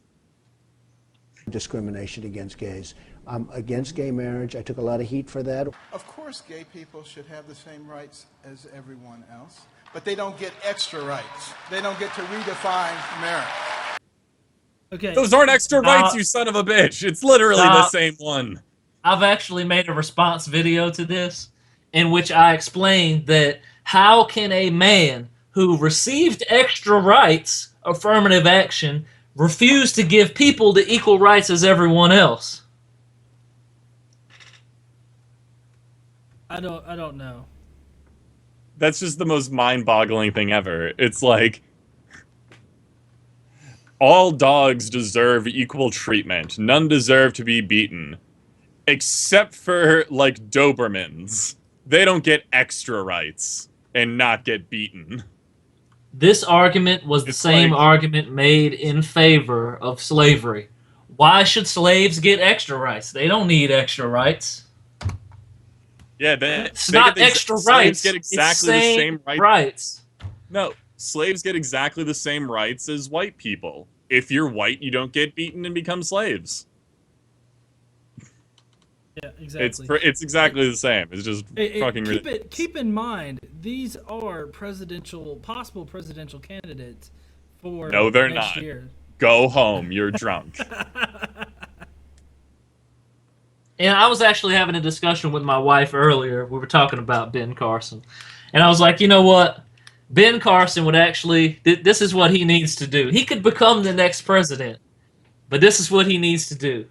Discrimination against gays. I'm against gay marriage. I took a lot of heat for that. Of course, gay people should have the same rights as everyone else, but they don't get extra rights. They don't get to redefine marriage. Okay. Those aren't extra rights, you son of a bitch. It's literally the same one. I've actually made a response video to this in which I explained that how can a man who received extra rights, affirmative action, refuse to give people the equal rights as everyone else? I don't know. That's just the most mind-boggling thing ever. It's like all dogs deserve equal treatment. None deserve to be beaten. Except for, like, Dobermans. They don't get extra rights and not get beaten. This argument was the same argument made in favor of slavery. Why should slaves get extra rights? They don't need extra rights. Yeah, it's not extra rights. Slaves get exactly the same rights. No, slaves get exactly the same rights as white people. If you're white, you don't get beaten and become slaves. Yeah, exactly. It's exactly the same. It's just fucking ridiculous. Keep in mind, these are possible presidential candidates for No, they're next not. year. Go home. You're drunk. And I was actually having a discussion with my wife earlier. We were talking about Ben Carson. And I was like, you know what? Ben Carson would actually... this is what he needs to do. He could become the next president. But this is what he needs to do.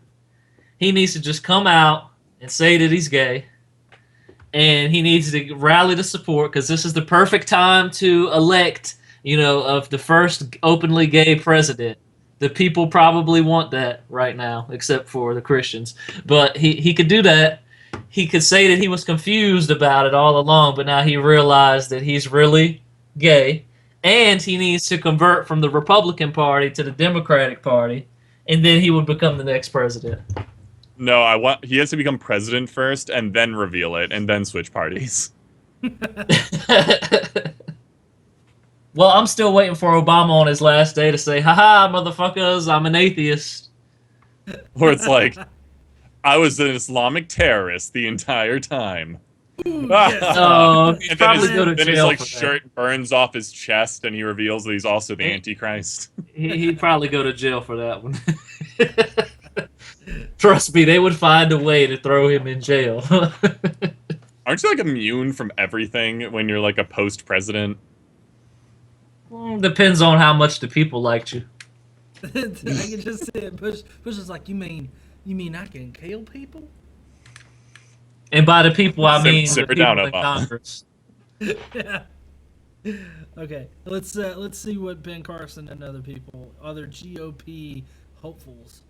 He needs to just come out and say that he's gay. And he needs to rally the support because this is the perfect time to elect, of the first openly gay president. The people probably want that right now, except for the Christians. But he could do that. He could say that he was confused about it all along, but now he realized that he's really gay and he needs to convert from the Republican Party to the Democratic Party, and then he would become the next president. No, he has to become president first, and then reveal it, and then switch parties. Well, I'm still waiting for Obama on his last day to say, haha, motherfuckers, I'm an atheist. Or it's like, I was an Islamic terrorist the entire time. Oh, he'd and probably then go to his jail like for that. shirt burns off his chest, and he reveals that he's also the Antichrist. He'd probably go to jail for that one. Trust me, they would find a way to throw him in jail. Aren't you like immune from everything when you're like a post-president? Depends on how much the people liked you. I can just say it. Bush is like, you mean I can kill people? And by the people, I mean the simmer people down, in Obama. Congress. Yeah. Okay, let's see what Ben Carson and other GOP hopefuls.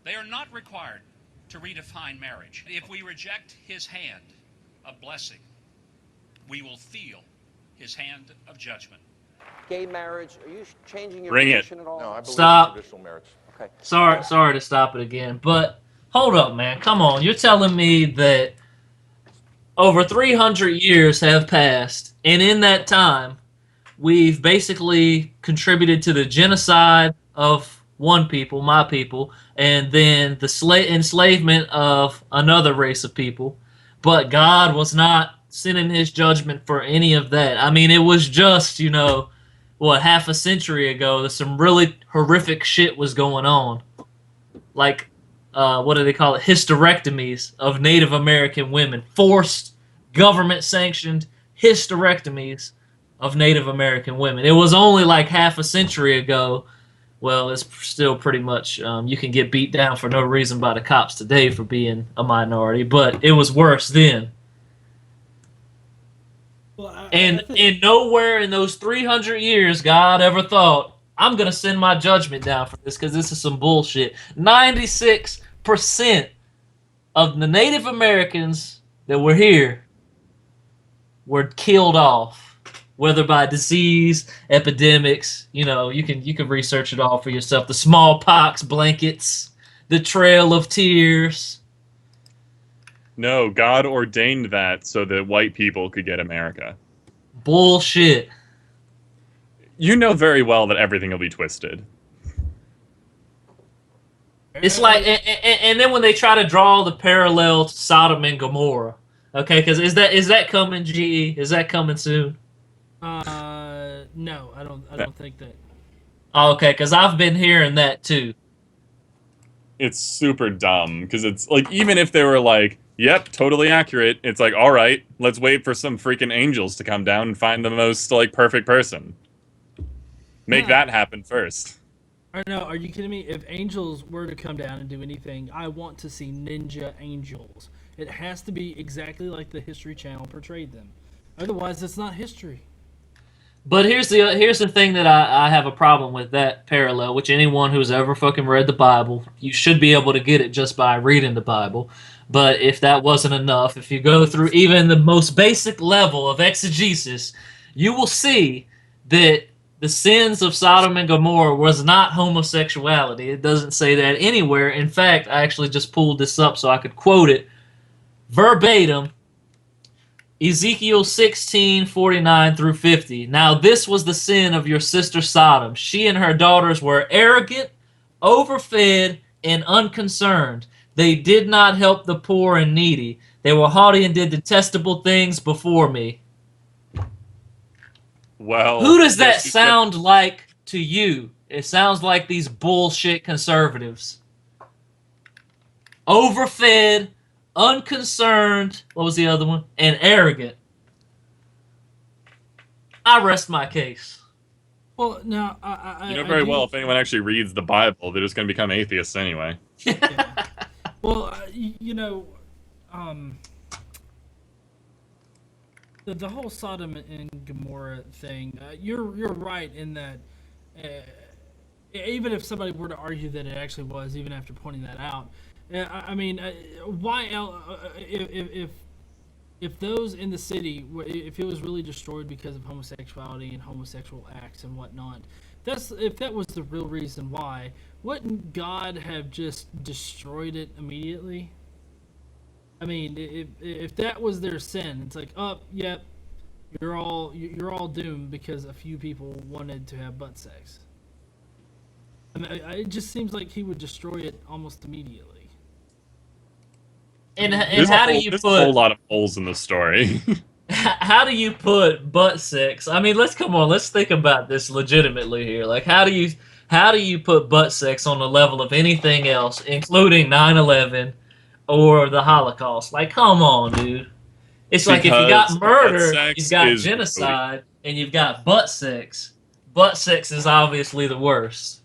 They are not required to redefine marriage. If we reject his hand of blessing, we will feel his hand of judgment. Gay marriage, are you changing your Bring it. position at all? No, I believe Stop. in traditional marriage. Okay. Sorry to stop it again, but hold up, man. Come on. You're telling me that over 300 years have passed, and in that time, we've basically contributed to the genocide of one people, my people, and then the enslavement of another race of people, but God was not sending his judgment for any of that. I mean, it was just, half a century ago that some really horrific shit was going on. Like, what do they call it? Hysterectomies of Native American women. Forced, government-sanctioned hysterectomies of Native American women. It was only like half a century ago. Well, it's still pretty much, you can get beat down for no reason by the cops today for being a minority, but it was worse then. Well, And nowhere in those 300 years God ever thought, I'm going to send my judgment down for this because this is some bullshit. 96% of the Native Americans that were here were killed off, whether by disease, epidemics. You can research it all for yourself. The smallpox blankets, the Trail of Tears. No, God ordained that so that white people could get America. Bullshit. You know very well that everything will be twisted. It's like, and then when they try to draw the parallel to Sodom and Gomorrah, okay, because is that coming, GE? Is that coming soon? No, I don't think that. Oh, okay, because I've been hearing that too. It's super dumb because it's like, even if they were like, yep, totally accurate, it's like, all right, let's wait for some freaking angels to come down and find the most like perfect person. Make that happen first. I know. Are you kidding me? If angels were to come down and do anything, I want to see ninja angels. It has to be exactly like the History Channel portrayed them. Otherwise, it's not history. But here's the thing that I have a problem with that parallel, which anyone who's ever fucking read the Bible, you should be able to get it just by reading the Bible. But if that wasn't enough, if you go through even the most basic level of exegesis, you will see that the sins of Sodom and Gomorrah was not homosexuality. It doesn't say that anywhere. In fact, I actually just pulled this up so I could quote it verbatim. Ezekiel 16:49 through 50. Now this was the sin of your sister Sodom. She and her daughters were arrogant, overfed, and unconcerned. They did not help the poor and needy. They were haughty and did detestable things before me. Well, who does that sound like to you? It sounds like these bullshit conservatives. Overfed, unconcerned, what was the other one? And arrogant. I rest my case. Well, now, you know very well if anyone actually reads the Bible, they're just going to become atheists anyway. Yeah. Well, the whole Sodom and Gomorrah thing, you're right in that even if somebody were to argue that it actually was, even after pointing that out, I mean, why if if those in the city, if it was really destroyed because of homosexuality and homosexual acts and whatnot, if that was the real reason why, wouldn't God have just destroyed it immediately? I mean, if that was their sin, it's like, oh, yep, you're all doomed because a few people wanted to have butt sex. I mean, it just seems like he would destroy it almost immediately. And There's how do you there's put a whole lot of holes in the story. how do you put butt sex? I mean, let's think about this legitimately here. Like, how do you put butt sex on the level of anything else, including 9/11 or the Holocaust? Like, come on, dude. It's like if you got Because butt murder, sex you've got is genocide, and you've got butt sex. Butt sex is obviously the worst.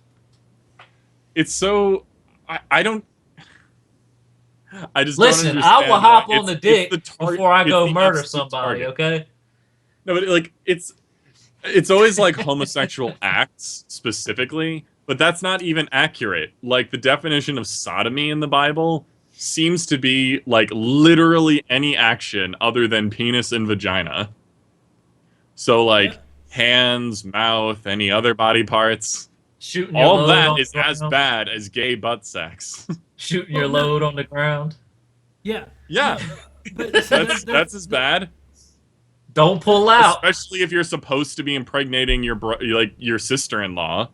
It's so I don't. I just Listen, don't I understand. will hop why on the dick before I go murder somebody. Okay? No, but like it's always like homosexual acts specifically, but that's not even accurate. Like the definition of sodomy in the Bible seems to be like literally any action other than penis and vagina. So like hands, mouth, any other body parts. Shooting your All load that on is the as ground. bad as gay butt sex. Shooting your load on the ground. Yeah. Yeah. But That's as bad. Don't pull out. Especially if you're supposed to be impregnating your sister-in-law.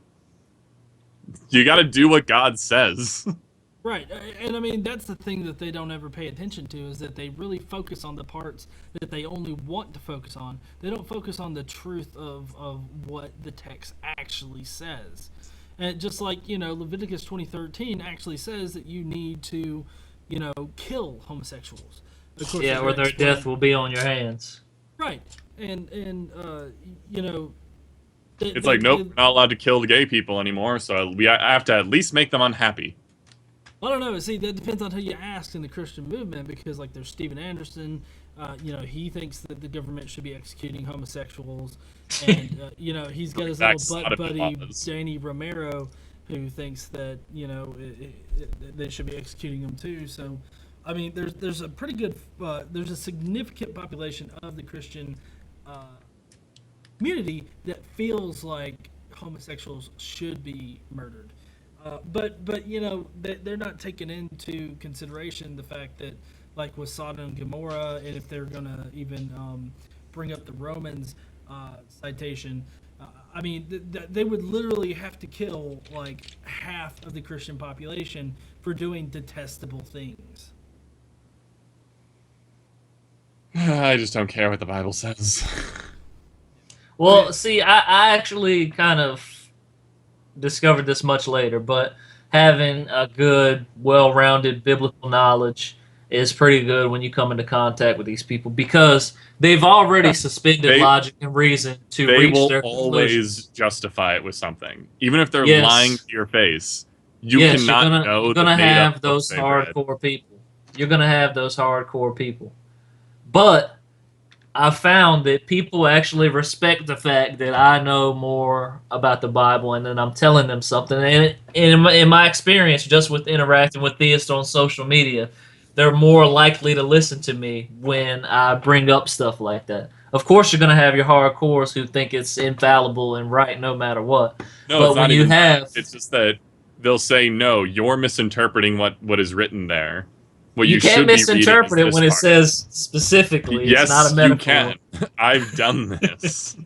You got to do what God says. Right, and I mean that's the thing that they don't ever pay attention to is that they really focus on the parts that they only want to focus on. They don't focus on the truth of what the text actually says. And just like, Leviticus 20:13 actually says that you need to, kill homosexuals. Of course, Yeah, or their death will be on your hands. Right, and It's like, nope, we're not allowed to kill the gay people anymore, so I have to at least make them unhappy. I don't know. See, that depends on who you ask in the Christian movement, because like there's Steven Anderson, he thinks that the government should be executing homosexuals, and he's got his little butt buddy Danny Romero, who thinks that they should be executing them too. So, I mean, there's a pretty good, there's a significant population of the Christian community that feels like homosexuals should be murdered. But they're not taking into consideration the fact that, like with Sodom and Gomorrah, and if they're gonna even bring up the Romans citation, I mean they would literally have to kill like half of the Christian population for doing detestable things. I just don't care what the Bible says. Well, see, I actually kind of discovered this much later, but having a good, well-rounded biblical knowledge is pretty good when you come into contact with these people, because they've already suspended logic and reason to reach their conclusion. They will always justify it with something, even if they're lying to your face. You cannot know. You're gonna have those hardcore people. You're gonna have those hardcore people, but I found that people actually respect the fact that I know more about the Bible, and then I'm telling them something. And in my experience, just with interacting with theists on social media, they're more likely to listen to me when I bring up stuff like that. Of course, you're going to have your hardcores who think it's infallible and right no matter what. No, but it's not when you even have, that. It's just that they'll say, no, you're misinterpreting what is written there. What you can't misinterpret it when it says specifically. Yes, it's not a metaphor. You can. I've done this.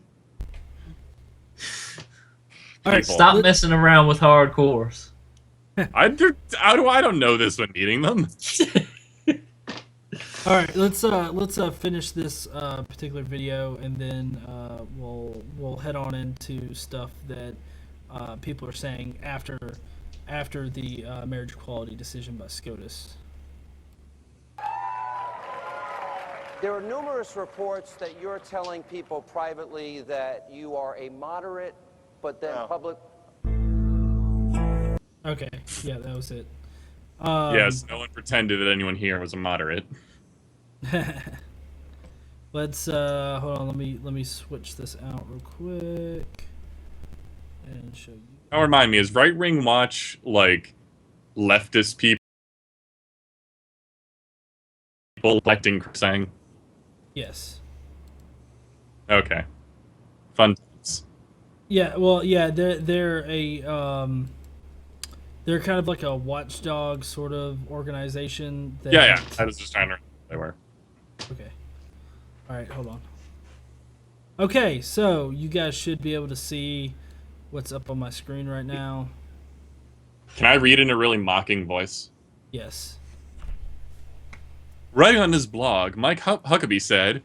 All right, stop messing around with hardcores. I don't know this when meeting them. All right, let's finish this particular video, and then we'll head on into stuff that people are saying after the marriage equality decision by SCOTUS. There are numerous reports that you're telling people privately that you are a moderate, but then public. Okay, yeah, that was it. Yes, no one pretended that anyone here was a moderate. Let's hold on. Let me switch this out real quick and show you. Now remind me, is Right Wing Watch like leftist people electing saying? Yes. Okay. Fun times. Yeah, well, yeah, they're they're kind of like a watchdog sort of organization. That, Yeah. I was just trying to remember what they were. Okay. All right, hold on. Okay, so you guys should be able to see what's up on my screen right now. Can I read in a really mocking voice? Yes. Right on his blog, Mike Huckabee said,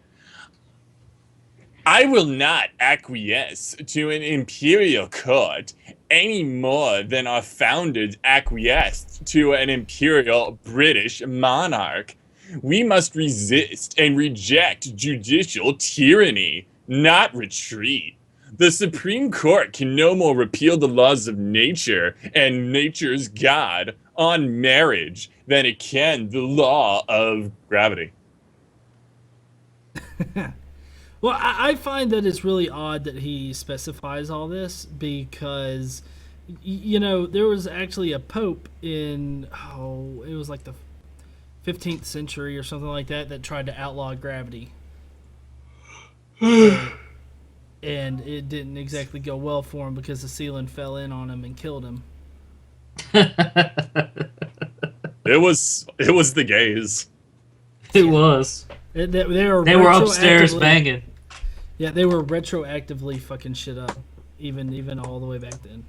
I will not acquiesce to an imperial court any more than our founders acquiesced to an imperial British monarch. We must resist and reject judicial tyranny, not retreat. The Supreme Court can no more repeal the laws of nature and nature's God on marriage than it can the law of gravity. Well, I find that it's really odd that he specifies all this because, you know, there was actually a pope in, it was like the 15th century or something like that tried to outlaw gravity. And it didn't exactly go well for him because the ceiling fell in on him and killed him. It was the gays. It was. They were upstairs banging. Yeah, they were retroactively fucking shit up, even all the way back then.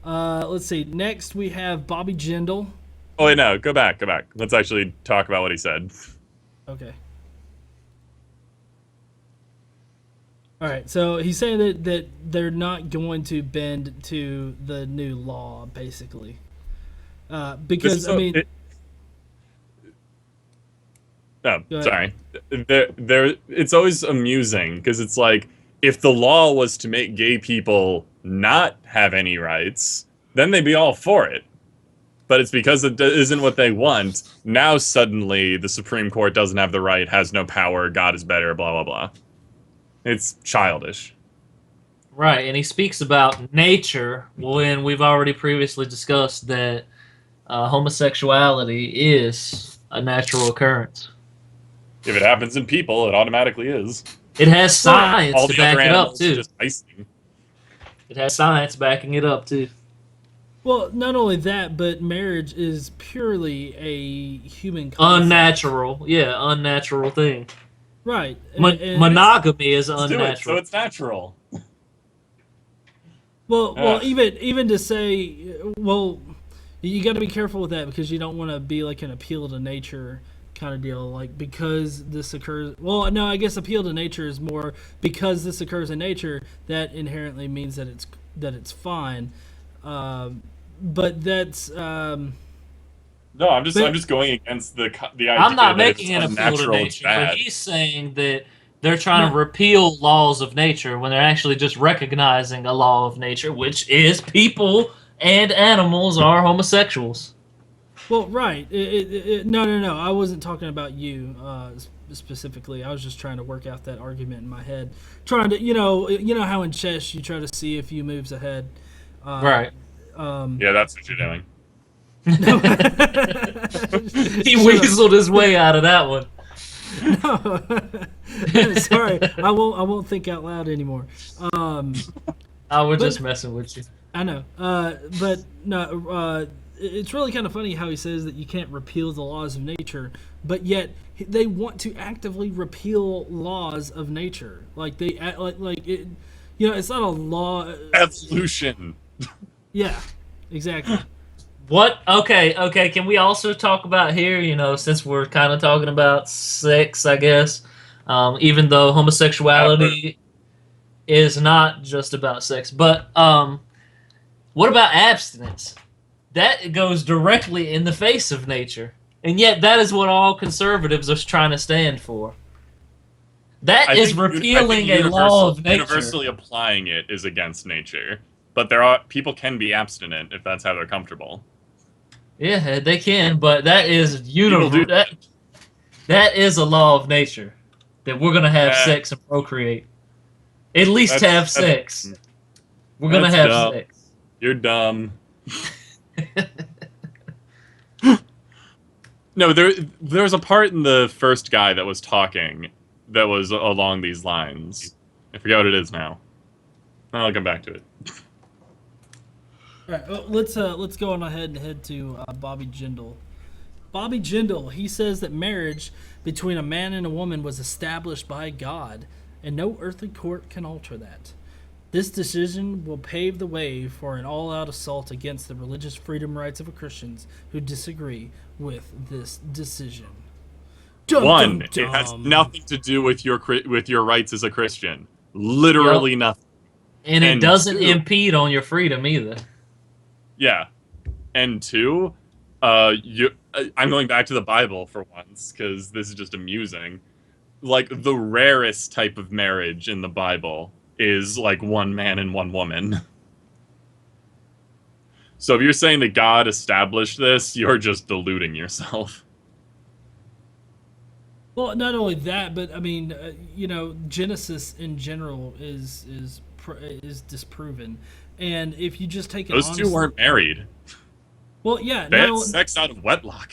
Let's see. Next, we have Bobby Jindal. Oh, wait, no. Go back. Let's actually talk about what he said. Okay. All right. So he's saying that they're not going to bend to the new law, basically, because I mean. Oh, sorry. It's always amusing because it's like if the law was to make gay people not have any rights, then they'd be all for it. But it's because it isn't what they want. Now suddenly the Supreme Court doesn't have the right, has no power, God is better, blah, blah, blah. It's childish. Right, and he speaks about nature when we've already previously discussed that homosexuality is a natural occurrence. If it happens in people, it automatically is. It has science all to the back other it up, animals too. Just icing. It has science backing it up, too. Well, not only that, but marriage is purely a human concept. Unnatural. Yeah, unnatural thing. Right. Monogamy is unnatural. So it's natural. Well, even to say, well, you got to be careful with that because you don't want to be like an appeal to nature kind of deal, like because this occurs. Well, no, I guess appeal to nature is more because this occurs in nature. That inherently means that it's fine. But that's no. I'm just going against the idea. I'm not that making it's an appeal to unnatural, nature, it's bad. but he's saying that they're trying to repeal laws of nature when they're actually just recognizing a law of nature, which is people and animals are homosexuals. Well, right. No. I wasn't talking about you specifically. I was just trying to work out that argument in my head. Trying to, you know how in chess you try to see a few moves ahead. Right. Yeah, that's what you're doing. He weaseled his way out of that one. No, sorry. I won't think out loud anymore. I was just messing with you. I know. But no. It's really kind of funny how he says that you can't repeal the laws of nature, but yet they want to actively repeal laws of nature. Like they like it. You know, it's not a law. Evolution. Yeah, exactly. What? Okay. Can we also talk about here, you know, since we're kind of talking about sex, I guess, even though homosexuality is not just about sex, but what about abstinence? That goes directly in the face of nature. And yet that is what all conservatives are trying to stand for. That is repealing a law of nature. Universally applying it is against nature. But people can be abstinent if that's how they're comfortable. Yeah, they can, but that is universal. That is a law of nature. That we're going to have sex and procreate. At least have sex. We're going to have sex. You're dumb. No, there's a part in the first guy that was talking that was along these lines. I forget what it is now. I'll come back to it. All right, well, let's go on ahead and head to Bobby Jindal. Bobby Jindal, he says that marriage between a man and a woman was established by God, and no earthly court can alter that. This decision will pave the way for an all-out assault against the religious freedom rights of Christians who disagree with this decision. Dum, One, dum, dum. it has nothing to do with your rights as a Christian. Literally nothing. And it doesn't two, impede on your freedom either. Yeah. And two, I'm going back to the Bible for once, because this is just amusing. Like, the rarest type of marriage in the Bible is, like, one man and one woman. So if you're saying that God established this, you're just deluding yourself. Well, not only that, but I mean, Genesis in general is disproven, and if you just take it, Those two weren't married. Well, yeah, they had sex out of wedlock.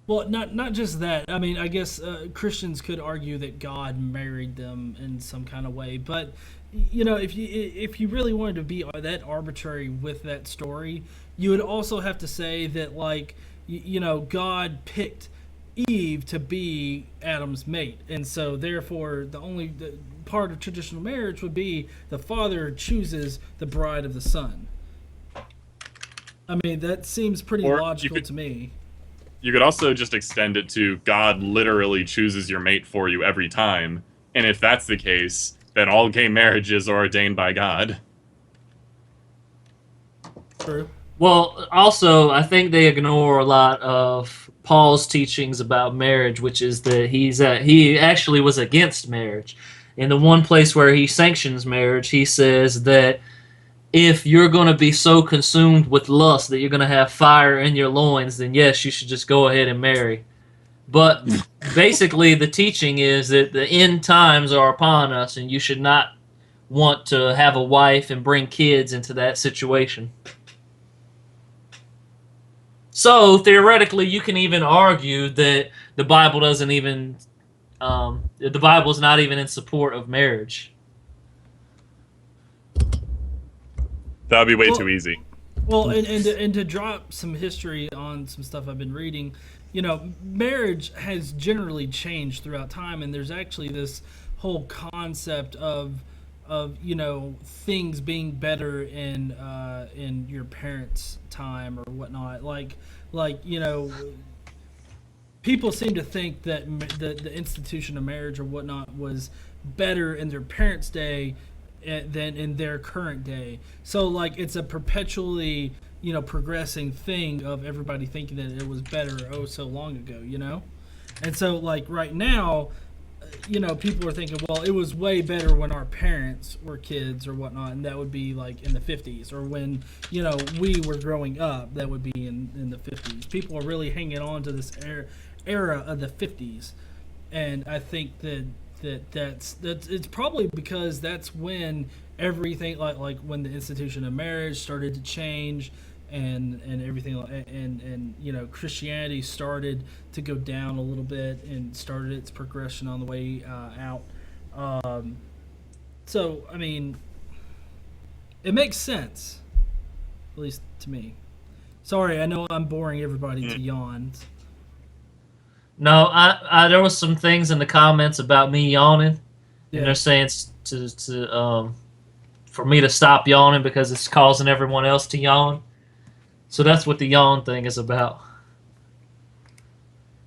Well, not just that. I mean, I guess Christians could argue that God married them in some kind of way, but if you really wanted to be that arbitrary with that story, you would also have to say that, like, God picked Eve to be Adam's mate, and so therefore the part of traditional marriage would be the father chooses the bride of the son. I mean, that seems pretty logical to me. You could also just extend it to God literally chooses your mate for you every time, and if that's the case, then all gay marriages are ordained by God. True. Well, also, I think they ignore a lot of Paul's teachings about marriage, which is that he actually was against marriage. In the one place where he sanctions marriage, he says that if you're going to be so consumed with lust that you're going to have fire in your loins, then yes, you should just go ahead and marry. But basically, the teaching is that the end times are upon us, and you should not want to have a wife and bring kids into that situation. So, theoretically, you can even argue that the Bible doesn't even... the Bible is not even in support of marriage. That would be way too easy. Well, and to drop some history on some stuff I've been reading, marriage has generally changed throughout time, and there's actually this whole concept of things being better in your parents' time or whatnot. Like people seem to think that the institution of marriage or whatnot was better in their parents' day than in their current day. So, like, it's a perpetually, progressing thing of everybody thinking that it was better so long ago, And so, like, right now, people are thinking, well, it was way better when our parents were kids or whatnot, and that would be, like, in the 50s. Or when, we were growing up, that would be in the 50s. People are really hanging on to this era of the 50s. And I think that's it's probably because that's when everything like when the institution of marriage started to change and everything, and Christianity started to go down a little bit and started its progression on the way out. So I mean, it makes sense, at least to me. Sorry, I know I'm boring everybody to yawns. No, I there was some things in the comments about me yawning, and they're saying for me to stop yawning because it's causing everyone else to yawn. So that's what the yawn thing is about.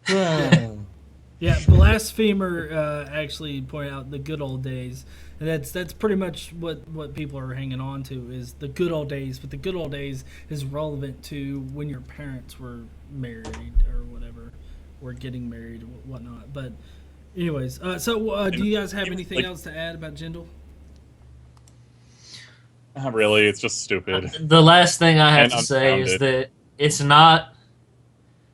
Yeah, Blasphemer actually pointed out the good old days, and that's pretty much what people are hanging on to is the good old days. But the good old days is relevant to when your parents were married or whatever. Or getting married and whatnot. But anyways, so do you guys have anything else to add about Jindal? Not really. It's just stupid. The last thing I have to say is that it's not...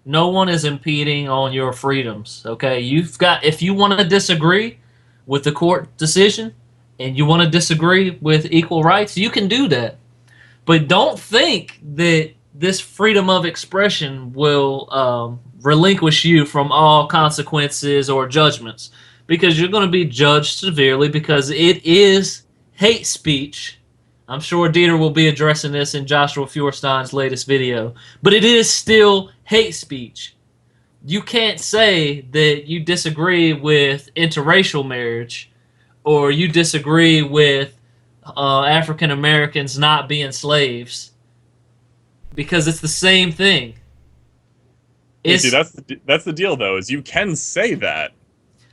No one is impeding on your freedoms, okay? If you want to disagree with the court decision and you want to disagree with equal rights, you can do that. But don't think that this freedom of expression will relinquish you from all consequences or judgments, because you're going to be judged severely because it is hate speech. I'm sure Dieter will be addressing this in Joshua Feuerstein's latest video, but it is still hate speech. You can't say that you disagree with interracial marriage, or you disagree with African Americans not being slaves, because it's the same thing. See, that's the deal, though, is you can say that.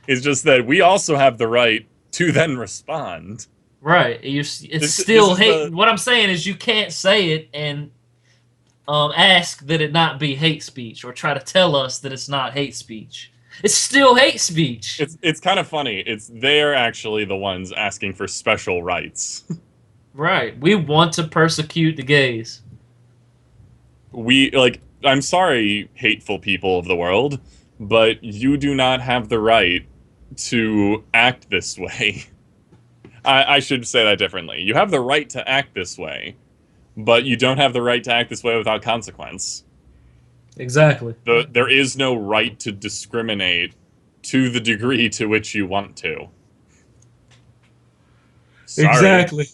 It's just that we also have the right to then respond. Right. It's still hate. What I'm saying is you can't say it and ask that it not be hate speech, or try to tell us that it's not hate speech. It's still hate speech. It's kind of funny. They're actually the ones asking for special rights. Right. We want to persecute the gays. I'm sorry, hateful people of the world, but you do not have the right to act this way. I should say that differently. You have the right to act this way, but you don't have the right to act this way without consequence. Exactly. There is no right to discriminate to the degree to which you want to. Sorry. Exactly.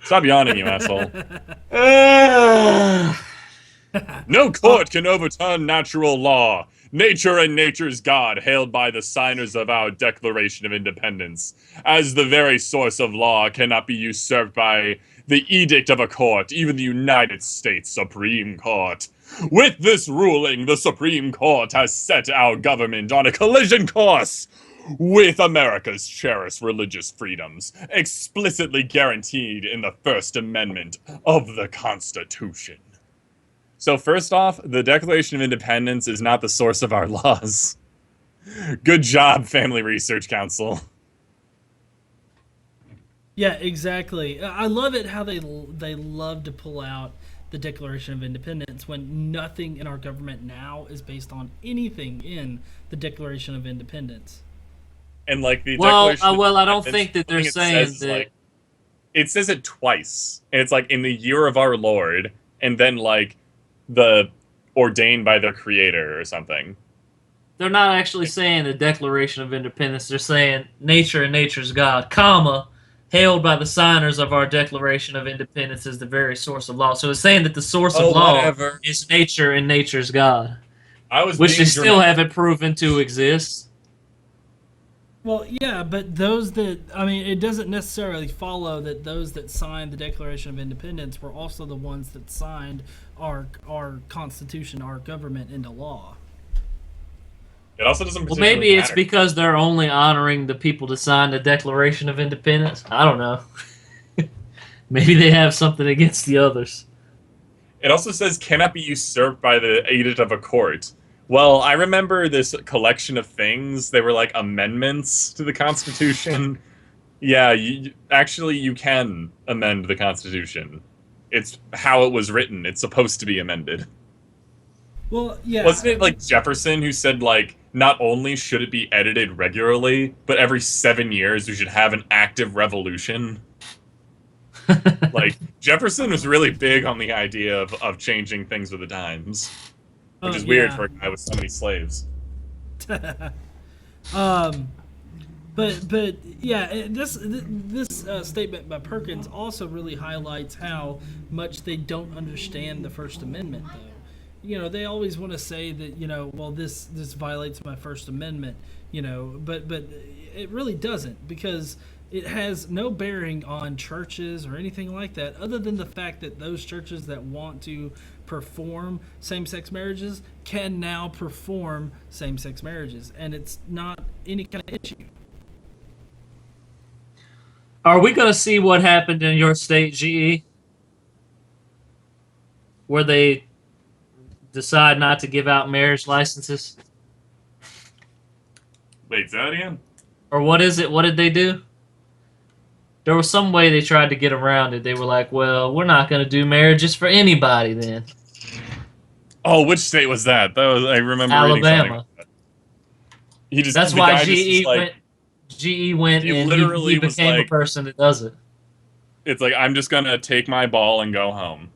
Stop yawning, you asshole. No court can overturn natural law. Nature and nature's God, hailed by the signers of our Declaration of Independence, as the very source of law, cannot be usurped by the edict of a court, even the United States Supreme Court. With this ruling, the Supreme Court has set our government on a collision course with America's cherished religious freedoms, explicitly guaranteed in the First Amendment of the Constitution. So first off, the Declaration of Independence is not the source of our laws. Good job, Family Research Council. Yeah, exactly. I love it how they love to pull out the Declaration of Independence when nothing in our government now is based on anything in the Declaration of Independence. And like the Declaration I don't think that they're saying that. Like, it says it twice. And it's like in the year of our Lord, and then like the ordained by the Creator or something. They're not actually saying the Declaration of Independence. They're saying nature and nature's God, comma, hailed by the signers of our Declaration of Independence as the very source of law. So it's saying that the source of law is nature and nature's God, which they still haven't proven to exist. Well, yeah, but those that, I mean, it doesn't necessarily follow that those that signed the Declaration of Independence were also the ones that signed our Constitution, our government into law. It also doesn't. Well, maybe it's because they're only honoring the people to sign the Declaration of Independence. I don't know. Maybe they have something against the others. It also says cannot be usurped by the edict of a court. Well, I remember this collection of things. They were like amendments to the Constitution. Yeah, actually you can amend the Constitution. It's how it was written. It's supposed to be amended. Well, yeah. Wasn't it like Jefferson who said like not only should it be edited regularly, but every 7 years we should have an active revolution? Like Jefferson was really big on the idea of changing things with the times. Which is weird for a guy with so many slaves. But yeah, this statement by Perkins also really highlights how much they don't understand the First Amendment, though. You know, they always want to say that, you know, well, this violates my First Amendment, you know, but it really doesn't, because it has no bearing on churches or anything like that, other than the fact that those churches that want to perform same-sex marriages can now perform same-sex marriages, and it's not any kind of issue. Are we going to see what happened in your state, GE? Where they decide not to give out marriage licenses? Wait, is that again? Or what is it? What did they do? There was some way they tried to get around it. They were like, well, we're not going to do marriages for anybody then. Oh, which state was that? I remember Alabama. Reading That's why GE went and he became a person that does it. It's like, I'm just going to take my ball and go home.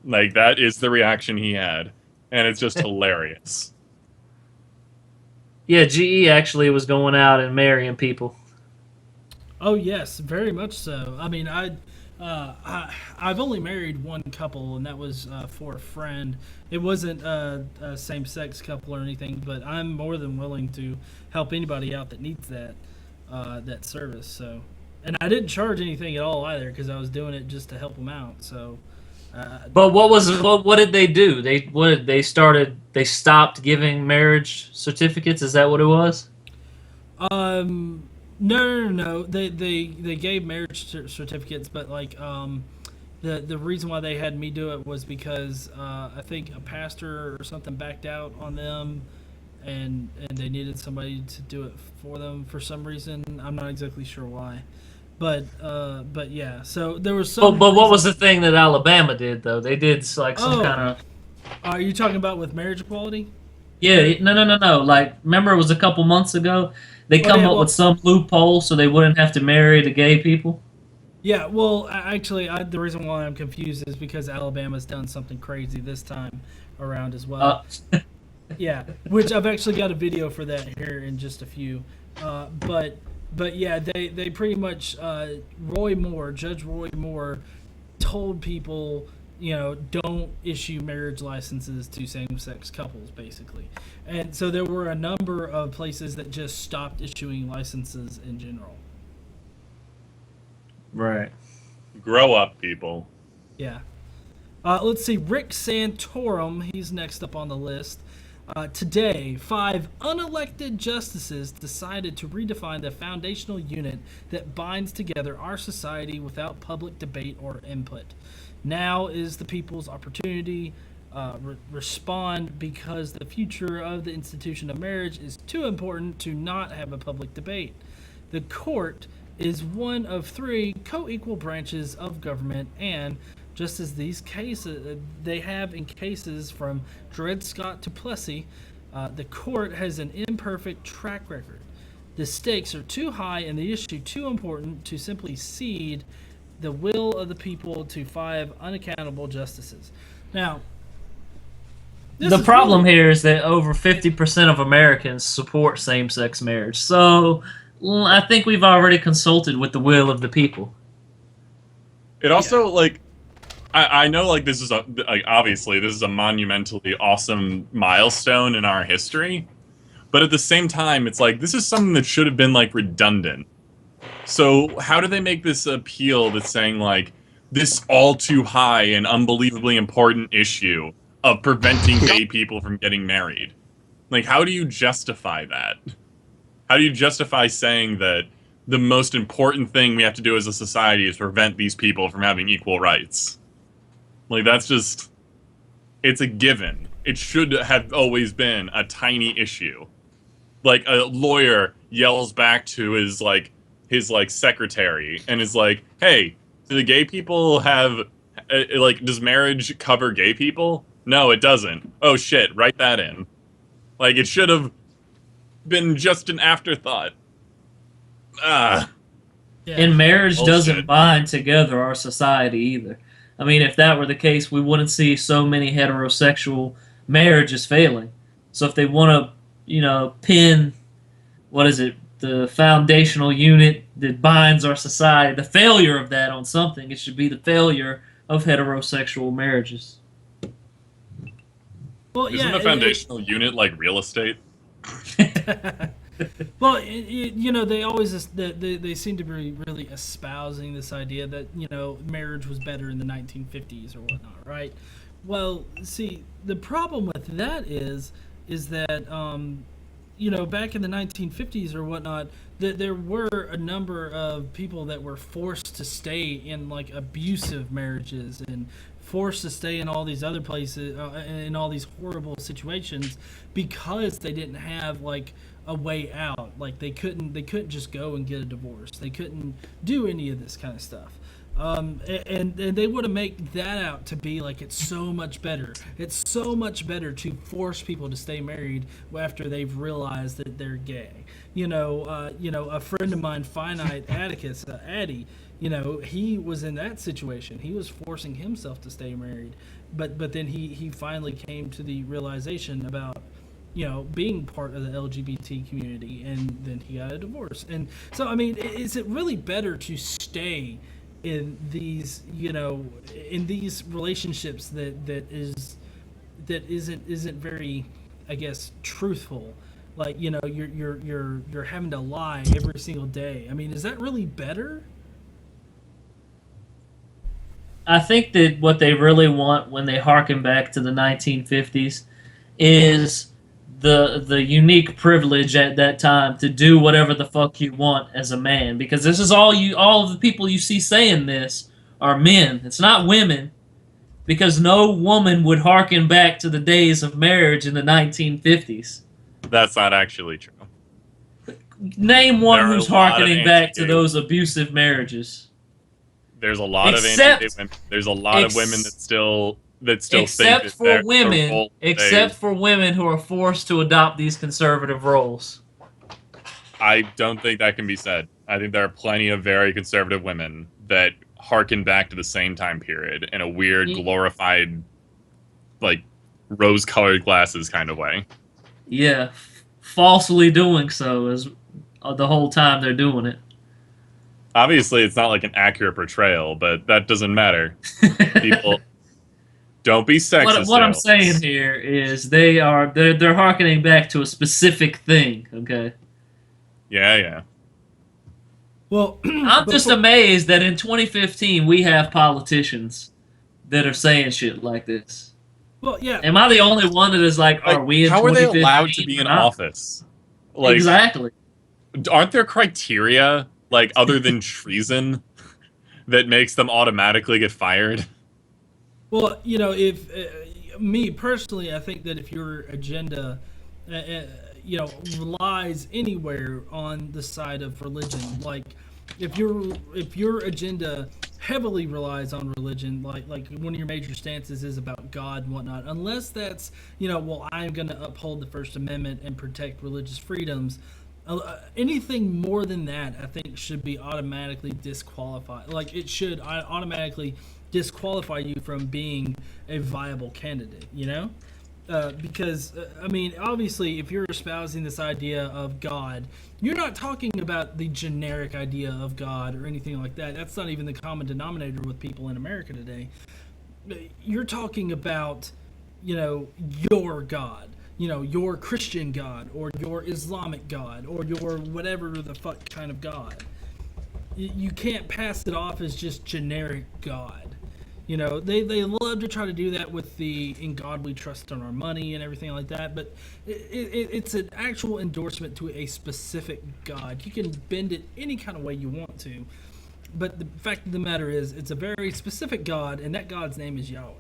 Like, that is the reaction he had. And it's just hilarious. Yeah, GE actually was going out and marrying people. Oh yes, very much so. I mean, I've only married one couple, and that was for a friend. It wasn't a same-sex couple or anything, but I'm more than willing to help anybody out that needs that service. So, and I didn't charge anything at all either because I was doing it just to help them out. So. But what did they do? They stopped giving marriage certificates. Is that what it was? No. They gave marriage certificates, but like the reason why they had me do it was because I think a pastor or something backed out on them, and they needed somebody to do it for them for some reason. I'm not exactly sure why. But yeah, so there was some. But what was the thing that Alabama did though? They did like some kind of. Are you talking about with marriage equality? Yeah, no. Like, remember it was a couple months ago. They come up with some loophole so they wouldn't have to marry the gay people. Yeah, well, actually, the reason why I'm confused is because Alabama's done something crazy this time around as well. Yeah, which I've actually got a video for that here in just a few. But yeah, they pretty much Judge Roy Moore told people, don't issue marriage licenses to same-sex couples, basically. And so there were a number of places that just stopped issuing licenses in general. Right. Grow up, people. Yeah. Let's see. Rick Santorum, he's next up on the list. Today, 5 unelected justices decided to redefine the foundational unit that binds together our society without public debate or input. Now is the people's opportunity. Respond, because the future of the institution of marriage is too important to not have a public debate. The court is one of 3 co-equal branches of government, and just as these cases they have in cases from Dred Scott to Plessy, the court has an imperfect track record. The stakes are too high and the issue too important to simply cede the will of the people to 5 unaccountable justices. Now, the problem here is that over 50% of Americans support same-sex marriage. So I think we've already consulted with the will of the people. It also, I know, this is obviously this is a monumentally awesome milestone in our history, but at the same time, it's this is something that should have been redundant. So how do they make this appeal that's saying this all too high and unbelievably important issue of preventing gay people from getting married? How do you justify that? How do you justify saying that the most important thing we have to do as a society is prevent these people from having equal rights? That's just, it's a given. It should have always been a tiny issue. A lawyer yells back to his secretary and is hey, do the gay people have, does marriage cover gay people? No, it doesn't. Oh shit, write that in. It should have been just an afterthought. And marriage doesn't bind together our society either. I mean, if that were the case, we wouldn't see so many heterosexual marriages failing. So if they want to, pin, the foundational unit that binds our society, the failure of that on something, it should be the failure of heterosexual marriages. Well, isn't the foundational unit like real estate? Well, they always they seem to be really espousing this idea that marriage was better in the 1950s or whatnot, right? Well, see, the problem with that is that back in the 1950s or whatnot, that there were a number of people that were forced to stay in abusive marriages and forced to stay in all these other places, in all these horrible situations, because they didn't have a way out. They couldn't just go and get a divorce. They couldn't do any of this kind of stuff. And they want to make that out to be it's so much better. It's so much better to force people to stay married after they've realized that they're gay. A friend of mine, Finite Atticus, Addy, he was in that situation. He was forcing himself to stay married, but then he finally came to the realization about, being part of the LGBT community, and then he got a divorce. And so, I mean, is it really better to stay in these, in these relationships that isn't very, I guess, truthful? Like, you're having to lie every single day. I mean, is that really better? I think that what they really want when they harken back to the 1950s is the unique privilege at that time to do whatever the fuck you want as a man, because this is all of the people you see saying this are men. It's not women, because no woman would harken back to the days of marriage in the 1950s. That's not actually true. Name one who's harkening back to those abusive marriages. There's a lot of anti-gay women. There's a lot of women that still think that except for women who are forced to adopt these conservative roles. I don't think that can be said. I think there are plenty of very conservative women that harken back to the same time period in a weird, glorified, like, rose-colored glasses kind of way. Yeah, falsely doing so as the whole time they're doing it. Obviously, it's not like an accurate portrayal, but that doesn't matter. People, don't be sexist. What I'm saying here is they're harkening back to a specific thing. Okay. Yeah. Well, I'm just amazed that in 2015 we have politicians that are saying shit like this. Well, yeah. Am I the only one that is like, are we in 2015? How are they allowed to be in office? Like, exactly. Aren't there criteria, like, other than treason, that makes them automatically get fired? Well, if me personally, I think that if your agenda, relies anywhere on the side of religion, like if your agenda heavily relies on religion, like one of your major stances is about God and whatnot, unless that's, I'm going to uphold the First Amendment and protect religious freedoms. Anything more than that, I think, should be automatically disqualified. Like, it should automatically disqualify you from being a viable candidate, because, I mean, obviously, if you're espousing this idea of God, you're not talking about the generic idea of God or anything like that. That's not even the common denominator with people in America today. You're talking about, your God. Your Christian God, or your Islamic God, or your whatever the fuck kind of God. You can't pass it off as just generic God. They love to try to do that with the "in God we trust" on our money and everything like that, but it's an actual endorsement to a specific God. You can bend it any kind of way you want to, but the fact of the matter is, it's a very specific God, and that God's name is Yahweh.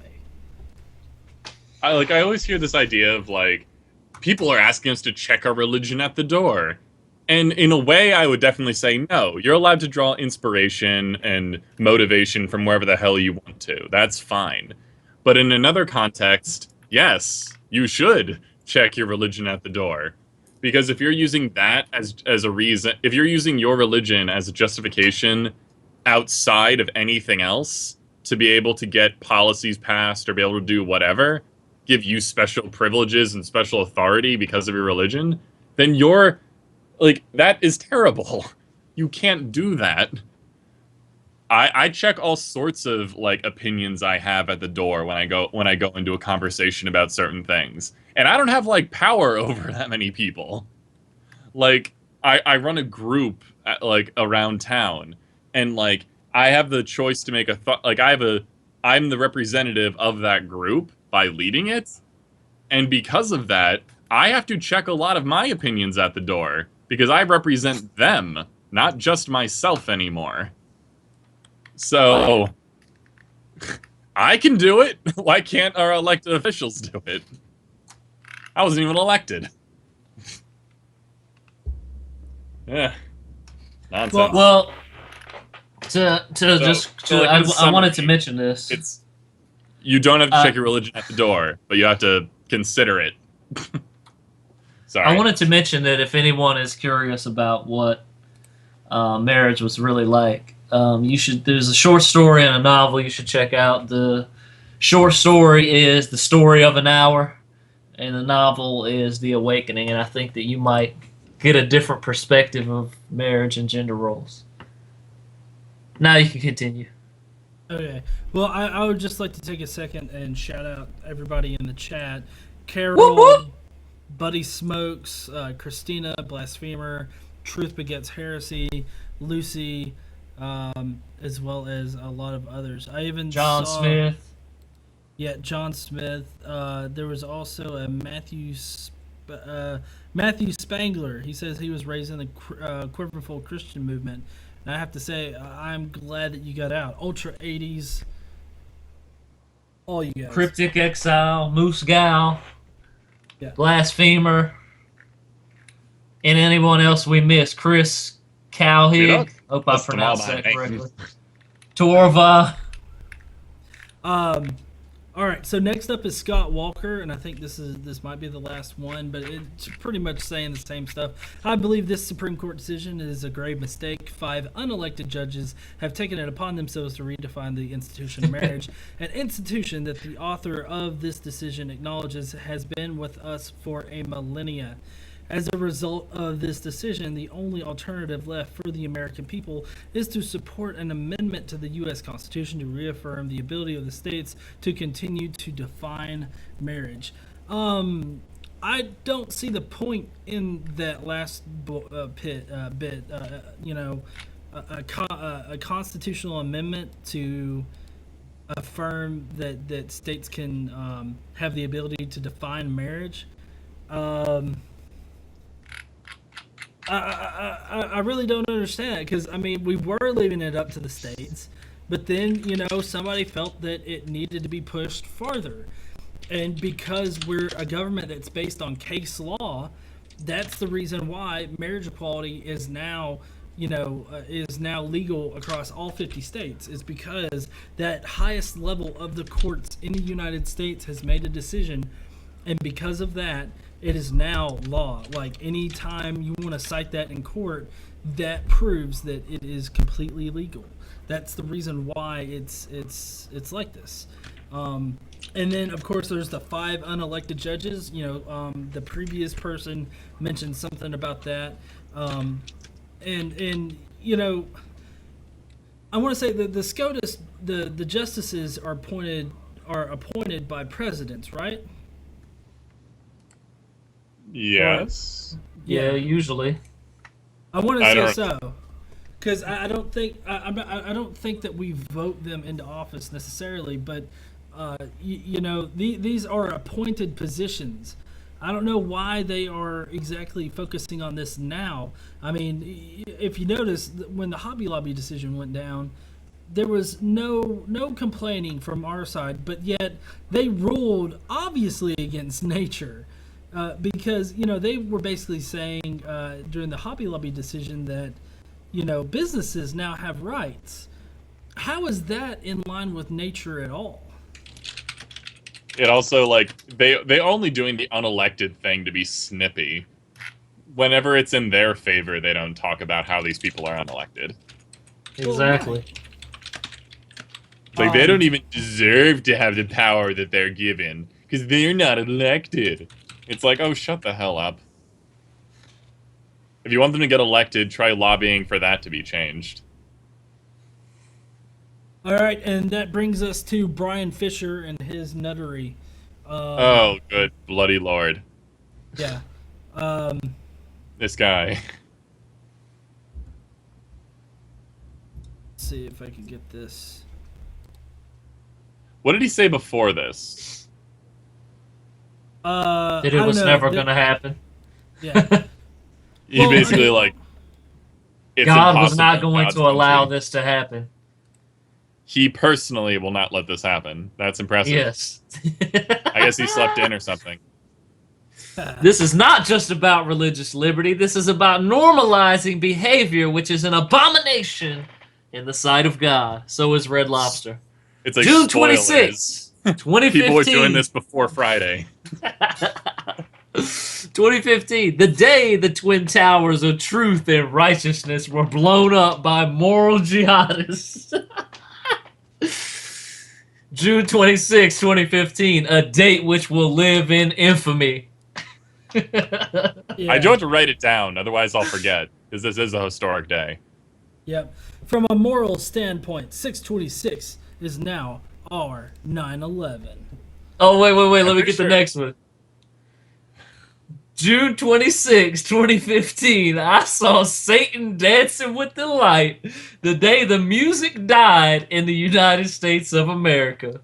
I always hear this idea of, like, people are asking us to check our religion at the door. And in a way, I would definitely say no. You're allowed to draw inspiration and motivation from wherever the hell you want to. That's fine. But in another context, yes, you should check your religion at the door. Because if you're using that as a reason, if you're using your religion as a justification outside of anything else to be able to get policies passed or be able to do whatever, give you special privileges and special authority because of your religion, then you're, like, that is terrible. You can't do that. I check all sorts of, like, opinions I have at the door when I go into a conversation about certain things. And I don't have, like, power over that many people. Like, I run a group around town, and, like, I have the choice to make I'm the representative of that group by leading it, and because of that, I have to check a lot of my opinions at the door, because I represent them, not just myself anymore. So, I can do it. Why can't our elected officials do it? I wasn't even elected. Yeah. Nonsense. Well, I wanted to mention this. You don't have to check your religion at the door, but you have to consider it. Sorry. I wanted to mention that if anyone is curious about what marriage was really like, there's a short story and a novel you should check out. The short story is The Story of an Hour, and the novel is The Awakening, and I think that you might get a different perspective of marriage and gender roles. Now you can continue. Okay. Well, I would just like to take a second and shout out everybody in the chat. Carol, Whoop, whoop. Buddy Smokes, Christina, Blasphemer, Truth Begets Heresy, Lucy, as well as a lot of others. I even John saw, Smith. Yeah, John Smith. There was also a Matthew Spangler. He says he was raised in the Quiverful Christian movement. And I have to say, I'm glad that you got out. Ultra 80s. All you guys. Cryptic Exile, Moose Gal, Yeah. Blasphemer, and anyone else we missed. Chris Cowhig. Hope I pronounced that correctly. Torva. All right, so next up is Scott Walker, and I think this might be the last one, but it's pretty much saying the same stuff. I believe this Supreme Court decision is a grave mistake. 5 unelected judges have taken it upon themselves to redefine the institution of marriage, an institution that the author of this decision acknowledges has been with us for a millennia. As a result of this decision, the only alternative left for the American people is to support an amendment to the U.S. Constitution to reaffirm the ability of the states to continue to define marriage. I don't see the point in that last bit. A constitutional amendment to affirm that states can have the ability to define marriage. I really don't understand it, because I mean, we were leaving it up to the states, but then somebody felt that it needed to be pushed farther, and because we're a government that's based on case law, that's the reason why marriage equality is now legal across all 50 states, is because that highest level of the courts in the United States has made a decision, and because of that, it is now law. Like, anytime you want to cite that in court, that proves that it is completely legal. That's the reason why it's like this. And then, of course, there's the 5 unelected judges. The previous person mentioned something about that. And I want to say that the SCOTUS, the justices are appointed by presidents, right? Yes. Yeah, usually. I want to say so, because I don't think that we vote them into office necessarily, but these are appointed positions. I don't know why they are exactly focusing on this now. I mean, if you notice, when the Hobby Lobby decision went down, there was no complaining from our side, but yet they ruled obviously against nature. Because they were basically saying during the Hobby Lobby decision that businesses now have rights. How is that in line with nature at all? It also, they only doing the unelected thing to be snippy. Whenever it's in their favor, they don't talk about how these people are unelected. Exactly. They don't even deserve to have the power that they're given, because they're not elected. It's like, oh, shut the hell up. If you want them to get elected, try lobbying for that to be changed. All right, and that brings us to Brian Fisher and his nuttery. Oh, good bloody lord. Yeah. This guy. Let's see if I can get this. What did he say before this? That it was never going to happen. Yeah. He basically, it's God was not impossible going God's to allow country. this to happen. He personally will not let this happen. That's impressive. Yes. I guess he slept in or something. This is not just about religious liberty. This is about normalizing behavior, which is an abomination in the sight of God. So is Red Lobster. It's like June spoilers. 26, 2015. People were doing this before Friday. 2015, the day the Twin Towers of truth and righteousness were blown up by moral jihadists. June 26, 2015, a date which will live in infamy. I do have to write it down, otherwise I'll forget, because this is a historic day. Yep. From a moral standpoint, 626 is now our 9/11. Oh, wait, let me get the next one. June 26, 2015, I saw Satan dancing with the light the day the music died in the United States of America.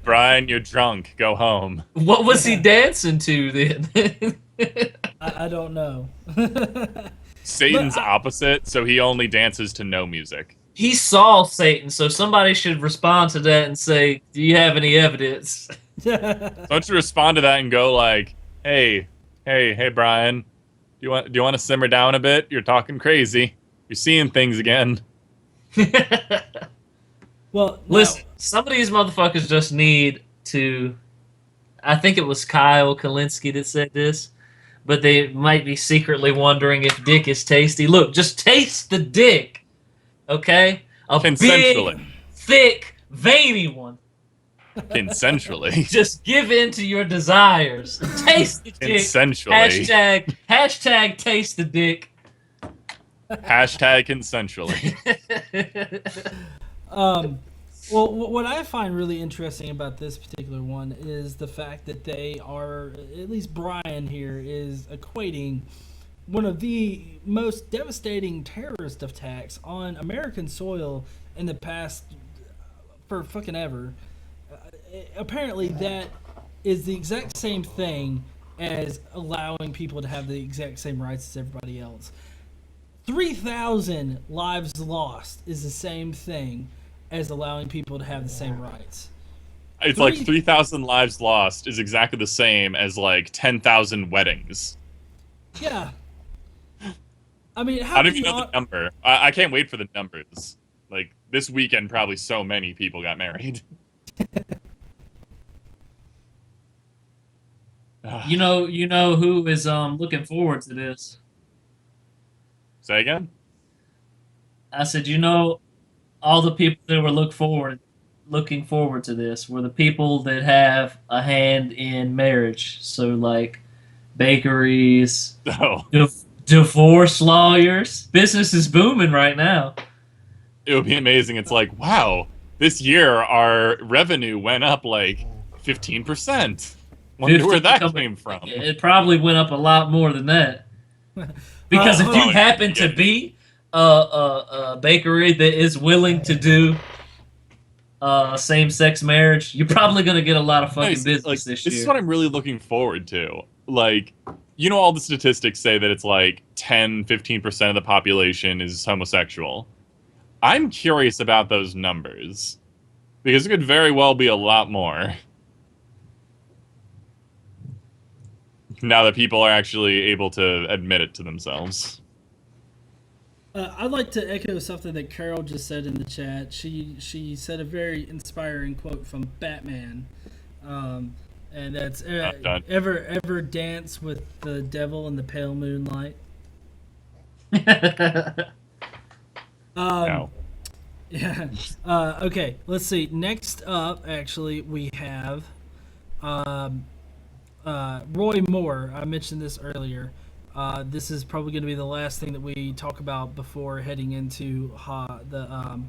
Brian, you're drunk. Go home. What was he dancing to then? I don't know. Satan's opposite, so he only dances to no music. He saw Satan, so somebody should respond to that and say, do you have any evidence? Don't you respond to that and go like, hey, Brian, do you want to simmer down a bit? You're talking crazy. You're seeing things again. Well, listen, some of these motherfuckers just need to. I think it was Kyle Kalinske that said this, but they might be secretly wondering if dick is tasty. Look, just taste the dick, okay? A big, thick, veiny one. Consensually. Just give in to your desires. Taste the dick. Consensually. Hashtag taste the dick. Hashtag consensually. Well, what I find really interesting about this particular one is the fact that they are, at least Brian here, is equating one of the most devastating terrorist attacks on American soil in the past for fucking ever. Apparently that is the exact same thing as allowing people to have the exact same rights as everybody else. 3,000 lives lost is the same thing as allowing people to have the same rights. It's like 3,000 lives lost is exactly the same as like 10,000 weddings. Yeah. I mean, how do you know the number? I can't wait for the numbers. Like this weekend, probably so many people got married. You know who is looking forward to this? Say again? I said, all the people that were looking forward to this were the people that have a hand in marriage. So like bakeries, divorce lawyers, business is booming right now. It would be amazing. It's like, wow, this year our revenue went up like 15%. Wonder where that came from. It probably went up a lot more than that. Because if you happen to be a bakery that is willing to do same-sex marriage, you're probably going to get a lot of fucking business this year. This is what I'm really looking forward to. Like, all the statistics say that it's like 10-15% of the population is homosexual. I'm curious about those numbers. Because it could very well be a lot more. Now that people are actually able to admit it to themselves. I'd like to echo something that Carol just said in the chat. She said a very inspiring quote from Batman, and that's ever dance with the devil in the pale moonlight. No. Yeah. Okay. Let's see. Next up, actually, we have Roy Moore. I mentioned this earlier. This is probably going to be the last thing that we talk about before heading into the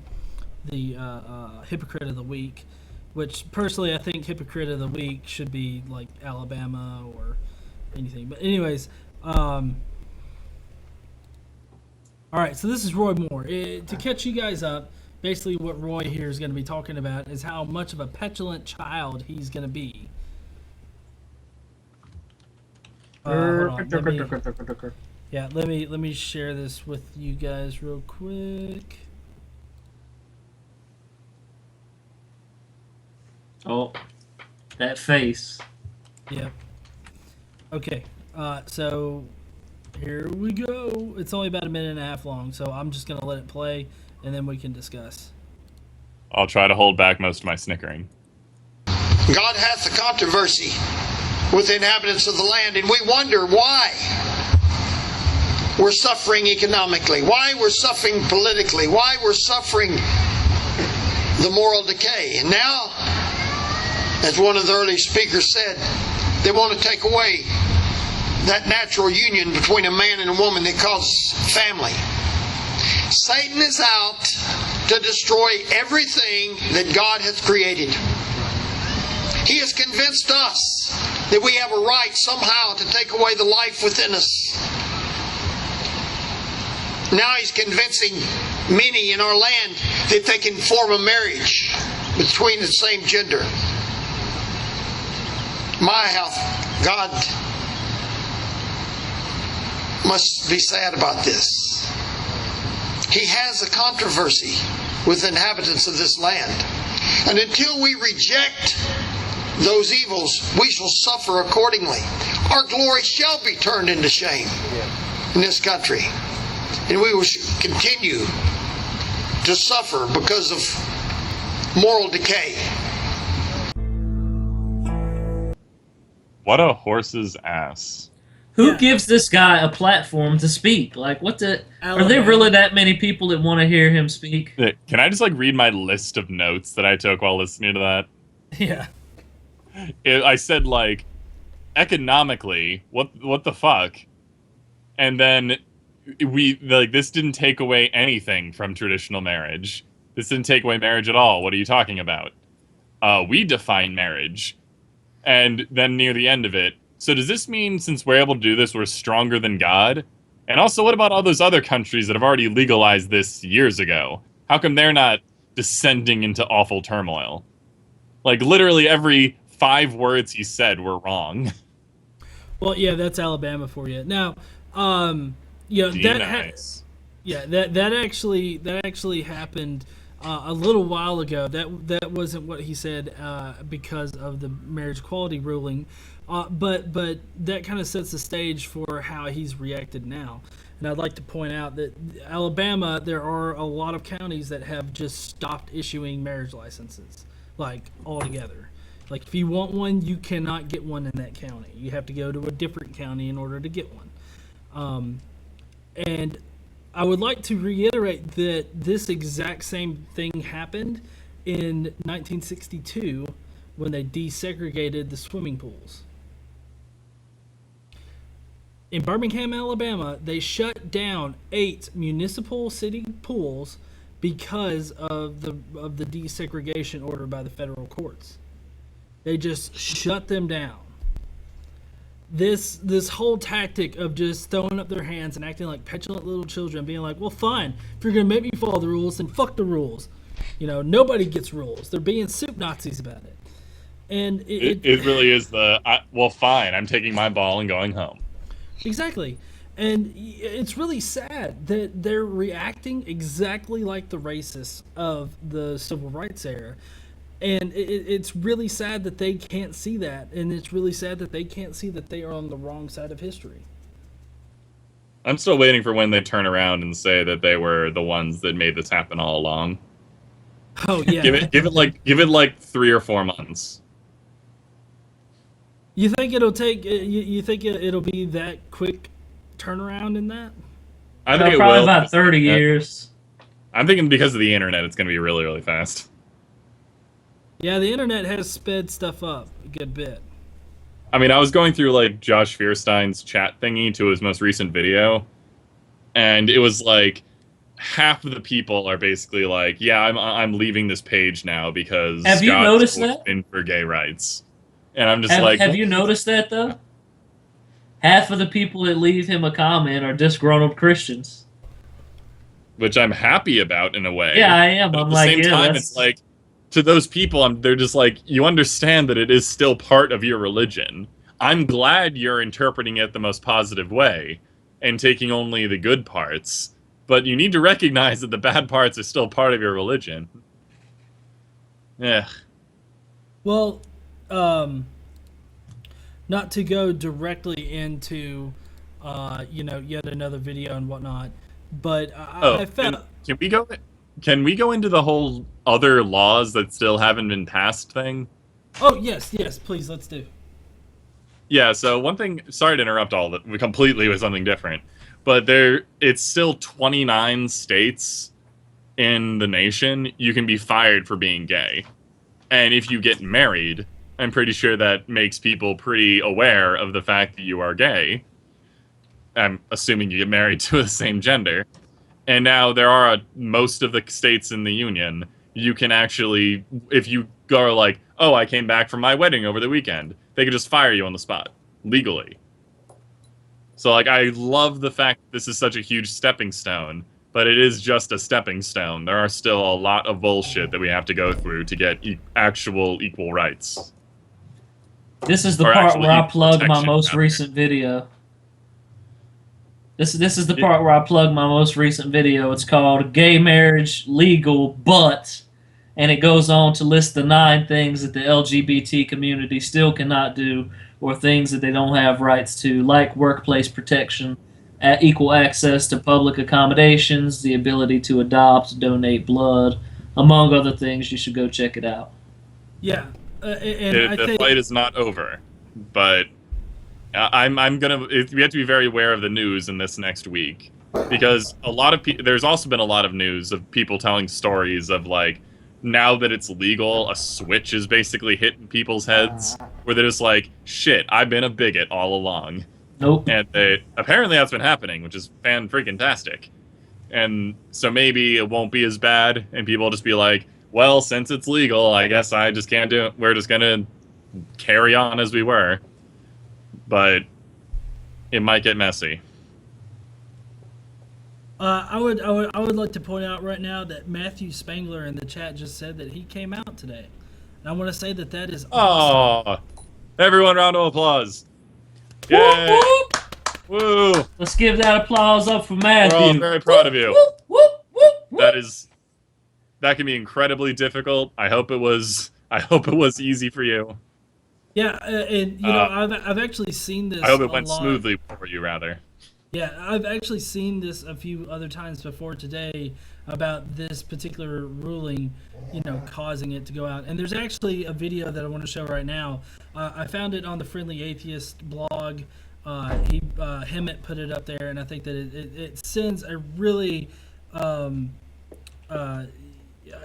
Hypocrite of the Week, which personally I think Hypocrite of the Week should be like Alabama or anything. But anyways, all right, so this is Roy Moore. To catch you guys up, basically what Roy here is going to be talking about is how much of a petulant child he's going to be. Let me share this with you guys real quick. Oh, that face. Yep. Okay. So here we go. It's only about a minute and a half long, so I'm just gonna let it play, and then we can discuss. I'll try to hold back most of my snickering. God hath a controversy with the inhabitants of the land, and we wonder why we're suffering economically, why we're suffering politically, why we're suffering the moral decay. And now, as one of the early speakers said, they want to take away that natural union between a man and a woman that causes family. Satan is out to destroy everything that God hath created. He has convinced us that we have a right somehow to take away the life within us. Now he's convincing many in our land that they can form a marriage between the same gender. My health, God must be sad about this. He has a controversy with the inhabitants of this land. And until we reject those evils, we shall suffer accordingly. Our glory shall be turned into shame in this country. And we will continue to suffer because of moral decay. What a horse's ass. Who gives this guy a platform to speak? Like, what the... Are there really that many people that want to hear him speak? Can I just, like, read my list of notes that I took while listening to that? Yeah. I said, like, economically, what the fuck? And then this didn't take away anything from traditional marriage. This didn't take away marriage at all. What are you talking about? We define marriage. And then near the end of it, so does this mean since we're able to do this, we're stronger than God? And also, what about all those other countries that have already legalized this years ago? How come they're not descending into awful turmoil? Like, literally every 5 words he said were wrong. Well, yeah, that's Alabama for you. Now, that actually happened a little while ago. That wasn't what he said because of the marriage equality ruling. But that kind of sets the stage for how he's reacted now. And I'd like to point out that Alabama, there are a lot of counties that have just stopped issuing marriage licenses, like altogether. Like if you want one, you cannot get one in that county. You have to go to a different county in order to get one. And I would like to reiterate that this exact same thing happened in 1962 when they desegregated the swimming pools. In Birmingham, Alabama, they shut down 8 municipal city pools because of the desegregation order by the federal courts. They just shut them down. This whole tactic of just throwing up their hands and acting like petulant little children, being like, well, fine, if you're going to make me follow the rules, then fuck the rules. You know, nobody gets rules. They're being soup Nazis about it. And it really is well, fine, I'm taking my ball and going home. Exactly. And it's really sad that they're reacting exactly like the racists of the civil rights era. And it's really sad that they can't see that. And it's really sad that they can't see that they are on the wrong side of history. I'm still waiting for when they turn around and say that they were the ones that made this happen all along. Oh, yeah. give it like 3 or 4 months. You think it'll take? You think it'll be that quick turnaround in that? I think it probably will. About 30 years. I'm thinking because of the internet, it's going to be really, really fast. Yeah, the internet has sped stuff up a good bit. I mean, I was going through like Josh Fierstein's chat thingy to his most recent video, and it was like half of the people are basically like, "Yeah, I'm leaving this page now because have you noticed that in for gay rights." And I'm just have you noticed that though? Half of the people that leave him a comment are disgruntled Christians, which I'm happy about in a way. Yeah, I am. But I'm at the like, same time, it's like to those people, they're just like, you understand that it is still part of your religion. I'm glad you're interpreting it the most positive way and taking only the good parts, but you need to recognize that the bad parts are still part of your religion. Yeah. Well, not to go directly into, yet another video and whatnot, but I felt. Can we go into the whole other laws that still haven't been passed thing? Oh yes, please, let's do. Yeah. So one thing. Sorry to interrupt all of it completely with something different, but it's still 29 states in the nation, you can be fired for being gay. And if you get married, I'm pretty sure that makes people pretty aware of the fact that you are gay. I'm assuming you get married to the same gender. And now there are most of the states in the union, you can actually, if you go like, oh, I came back from my wedding over the weekend, they could just fire you on the spot, legally. So, like, I love the fact that this is such a huge stepping stone, but it is just a stepping stone. There are still a lot of bullshit that we have to go through to get actual equal rights. This is the Or part actually where I equal plug my protection, most rather. recent video. This is the part where I plug my most recent video. It's called Gay Marriage Legal But, and it goes on to list the 9 things that the LGBT community still cannot do, or things that they don't have rights to, like workplace protection, equal access to public accommodations, the ability to adopt, donate blood, among other things. You should go check it out. Yeah, and I The think fight is not over, but we have to be very aware of the news in this next week, because a lot of there's also been a lot of news of people telling stories of, like, now that it's legal, a switch is basically hitting people's heads where they're just like, shit, I've been a bigot all along. Nope. And apparently that's been happening, which is fan-freaking-tastic. And so maybe it won't be as bad, and people will just be like, well, since it's legal, I guess I just can't do it. We're just gonna carry on as we were. But it might get messy. I would like to point out right now that Matthew Spangler in the chat just said that he came out today, and I want to say that is awesome. Oh, everyone, round of applause! Yay! Whoop, whoop. Woo! Let's give that applause up for Matthew. We're all very proud of you. Whoop, whoop, whoop, whoop. That can be incredibly difficult. I hope it was easy for you. Yeah, and you know, I've actually seen this. I hope it went lot. smoothly for you, rather. Yeah, I've actually seen this a few other times before today about this particular ruling, you know, causing it to go out. And there's actually a video that I want to show right now. I found it on the Friendly Atheist blog. Hemmett put it up there, and I think that it sends a really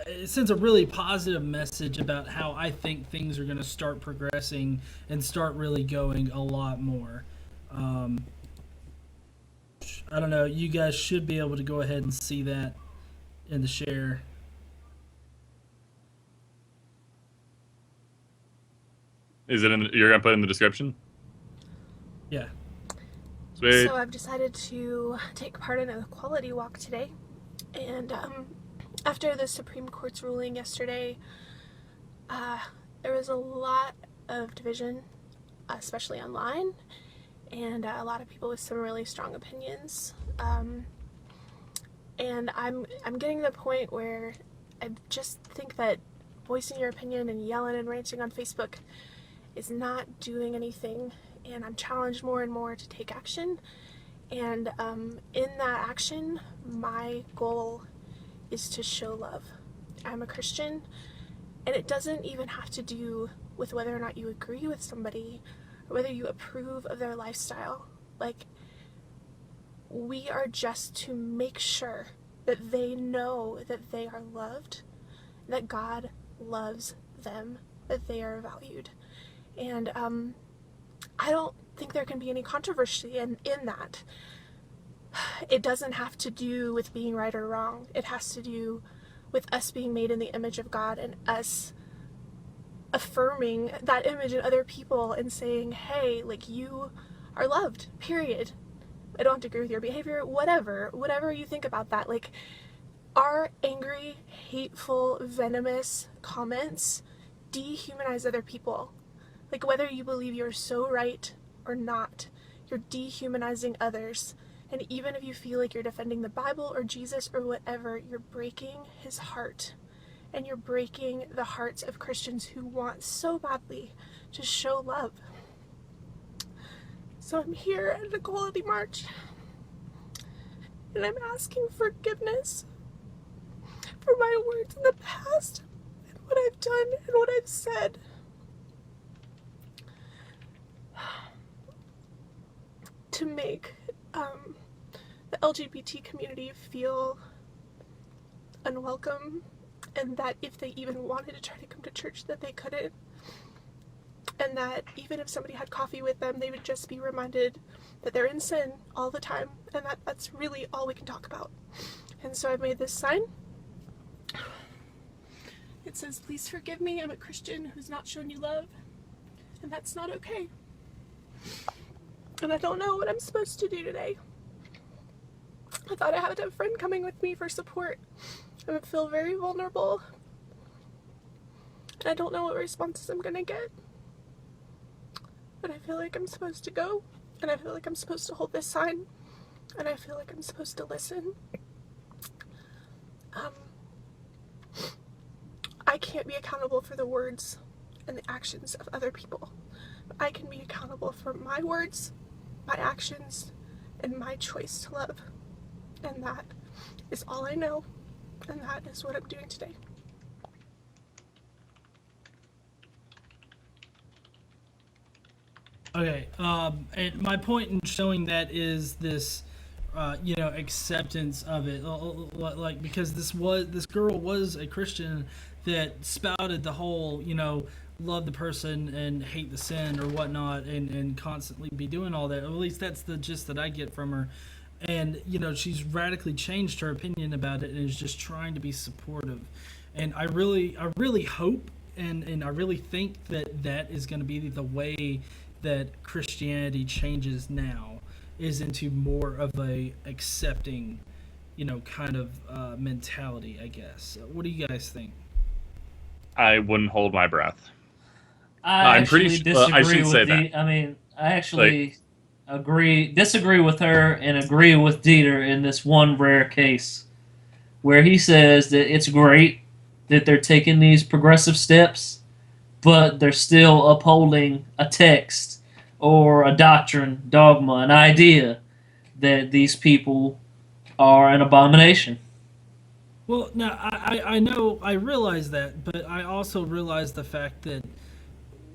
it sends a really positive message about how I think things are going to start progressing and start really going a lot more. I don't know. You guys should be able to go ahead and see that in the share. Is it you're gonna put it in the description? Yeah. Sweet. So I've decided to take part in an equality walk today, and after the Supreme Court's ruling yesterday, there was a lot of division, especially online, and a lot of people with some really strong opinions. And I'm getting to the point where I just think that voicing your opinion and yelling and ranting on Facebook is not doing anything, and I'm challenged more and more to take action. And in that action, my goal is to show love. I'm a Christian, and it doesn't even have to do with whether or not you agree with somebody or whether you approve of their lifestyle. Like, we are just to make sure that they know that they are loved, that God loves them, that they are valued. And I don't think there can be any controversy in that. It doesn't have to do with being right or wrong. It has to do with us being made in the image of God and us affirming that image in other people and saying, hey, like, you are loved, period. I don't have to agree with your behavior, whatever you think about that. Like, our angry, hateful, venomous comments dehumanize other people. Like, whether you believe you're so right or not, you're dehumanizing others. And even if you feel like you're defending the Bible or Jesus or whatever, you're breaking his heart. And you're breaking the hearts of Christians who want so badly to show love. So I'm here at an Equality March, and I'm asking forgiveness for my words in the past, and what I've done and what I've said. To make the LGBT community feel unwelcome, and that if they even wanted to try to come to church, that they couldn't, and that even if somebody had coffee with them, they would just be reminded that they're in sin all the time, and that that's really all we can talk about. And so I've made this sign. It says, "Please forgive me, I'm a Christian who's not shown you love, and that's not okay. And I don't know what I'm supposed to do today. I thought I had a friend coming with me for support. I would feel very vulnerable, and I don't know what responses I'm gonna get. But I feel like I'm supposed to go, and I feel like I'm supposed to hold this sign, and I feel like I'm supposed to listen. I can't be accountable for the words and the actions of other people. But I can be accountable for my words, my actions, and my choice to love. And that is all I know, and that is what I'm doing today." Okay, and my point in showing that is this, acceptance of it, like, because this girl was a Christian that spouted the whole, love the person and hate the sin or whatnot, and constantly be doing all that. At least that's the gist that I get from her. And, she's radically changed her opinion about it and is just trying to be supportive. And I really hope and I really think that is going to be the way that Christianity changes now, is into more of a accepting, kind of mentality, I guess. What do you guys think? I wouldn't hold my breath. I'm pretty disagree I should with say the, that. I mean, I actually disagree with her and agree with Dieter in this one rare case where he says that it's great that they're taking these progressive steps, but they're still upholding a text or a doctrine, dogma, an idea that these people are an abomination. Well, now, I know, I realize that, but I also realize the fact that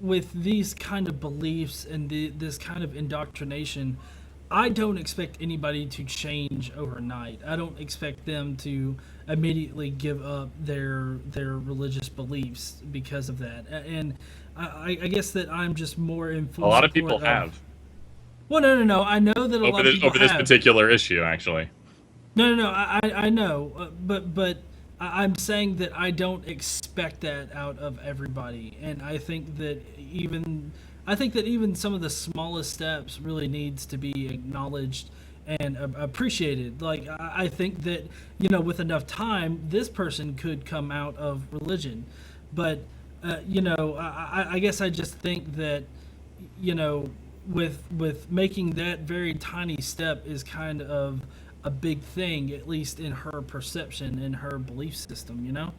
with these kind of beliefs and this kind of indoctrination, I don't expect anybody to change overnight. I don't expect them to immediately give up their religious beliefs because of that. And I guess that I'm just more in full A lot of support people have. Well, no. I know that a lot of people over this have. particular issue, actually. No. I know, but I'm saying that I don't expect that out of everybody, and I think that even some of the smallest steps really needs to be acknowledged and appreciated. Like, I think that, with enough time, this person could come out of religion, but I guess I just think that, with making that very tiny step is kind of a big thing, at least in her perception, in her belief system,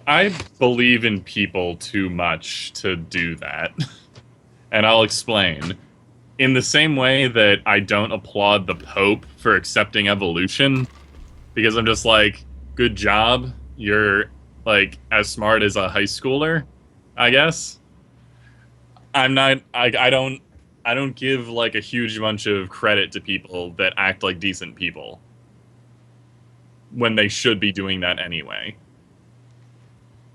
I believe in people too much to do that. And I'll explain. In the same way that I don't applaud the Pope for accepting evolution, because I'm just like, good job, you're, like, as smart as a high schooler, I guess. I don't give, like, a huge bunch of credit to people that act like decent people when they should be doing that anyway.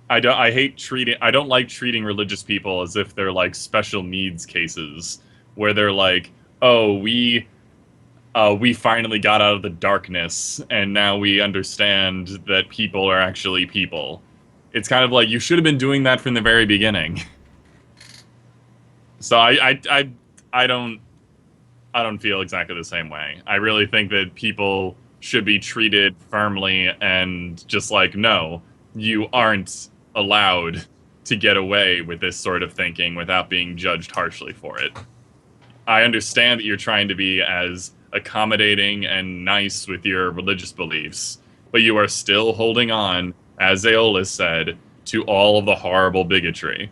I don't like treating religious people as if they're like special needs cases where they're like, oh, we finally got out of the darkness and now we understand that people are actually people. It's kind of like, you should have been doing that from the very beginning. So I don't feel exactly the same way. I really think that people should be treated firmly and just like, no, you aren't allowed to get away with this sort of thinking without being judged harshly for it. I understand that you're trying to be as accommodating and nice with your religious beliefs, but you are still holding on, as Aeolus said, to all of the horrible bigotry.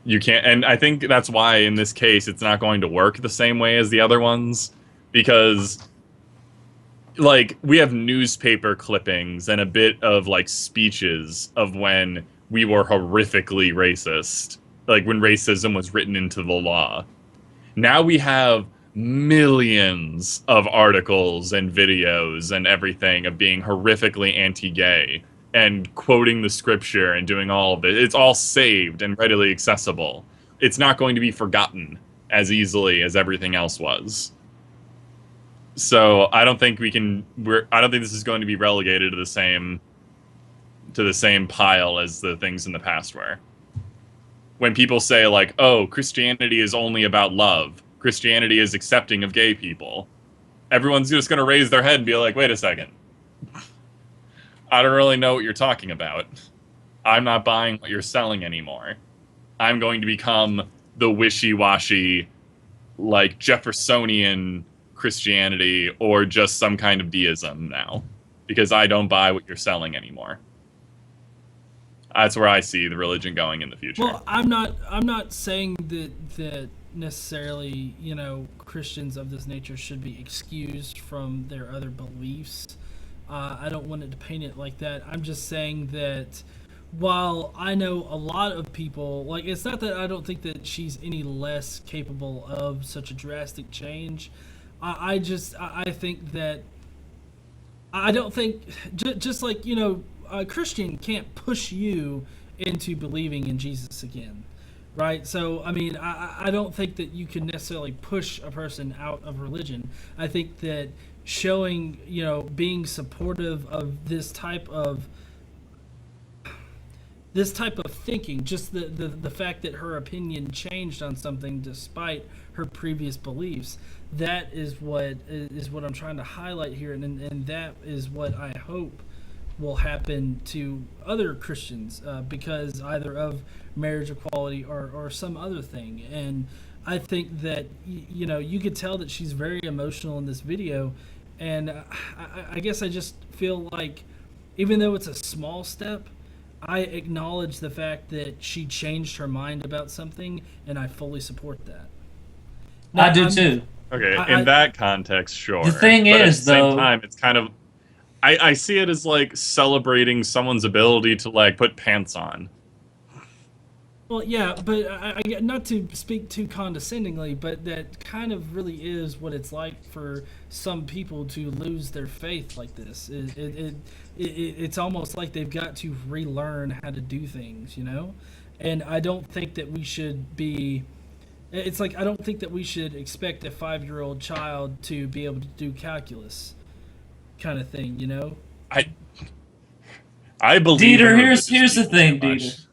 You can't, and I think that's why in this case it's not going to work the same way as the other ones, because like, we have newspaper clippings and a bit of, like, speeches of when we were horrifically racist, like when racism was written into the law. Now we have millions of articles and videos and everything of being horrifically anti-gay and quoting the scripture and doing all of it. It's all saved and readily accessible. It's not going to be forgotten as easily as everything else was. So I don't think I don't think this is going to be relegated to the same pile as the things in the past were. When people say like, "Oh, Christianity is only about love. Christianity is accepting of gay people," everyone's just going to raise their head and be like, "Wait a second. I don't really know what you're talking about. I'm not buying what you're selling anymore. I'm going to become the wishy-washy, like Jeffersonian Christianity or just some kind of deism now, because I don't buy what you're selling anymore." That's where I see the religion going in the future. Well, I'm not saying that necessarily, Christians of this nature should be excused from their other beliefs. I don't want it to paint it like that. I'm just saying that while I know a lot of people, like, it's not that I don't think that she's any less capable of such a drastic change. I think that I don't think just like, a Christian can't push you into believing in Jesus again, right? So, I mean, I don't think that you can necessarily push a person out of religion. I think that showing, being supportive of this type of thinking, just the fact that her opinion changed on something despite her previous beliefs, that is what I'm trying to highlight here, and that is what I hope will happen to other Christians because either of marriage equality or some other thing. And I think that you could tell that she's very emotional in this video, and I guess I just feel like even though it's a small step, I acknowledge the fact that she changed her mind about something, and I fully support that. Now, I do too. Okay, in that context, sure. The thing but is, at the same though, time, it's kind of I see it as like celebrating someone's ability to like put pants on. Well, yeah, but I not to speak too condescendingly, but that kind of really is what it's like for some people to lose their faith like this. It's almost like they've got to relearn how to do things, And I don't think that we should be. It's like I don't think that we should expect a 5-year-old child to be able to do calculus, kind of thing, I believe. Dieter, here's the thing, Dieter.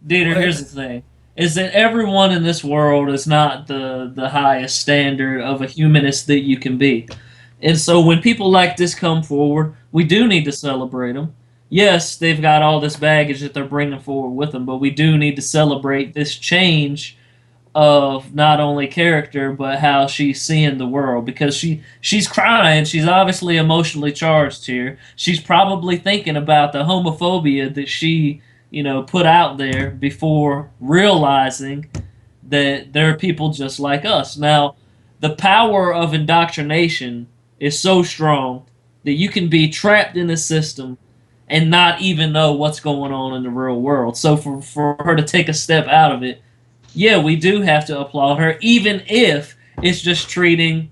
Dieter, here's the thing: is that everyone in this world is not the highest standard of a humanist that you can be, and so when people like this come forward, we do need to celebrate them. Yes, they've got all this baggage that they're bringing forward with them, but we do need to celebrate this change of not only character but how she's seeing the world, because she's crying. She's obviously emotionally charged here. She's probably thinking about the homophobia that she put out there before realizing that there are people just like us. Now, the power of indoctrination is so strong that you can be trapped in a system and not even know what's going on in the real world. So for her to take a step out of it, yeah, we do have to applaud her, even if it's just treating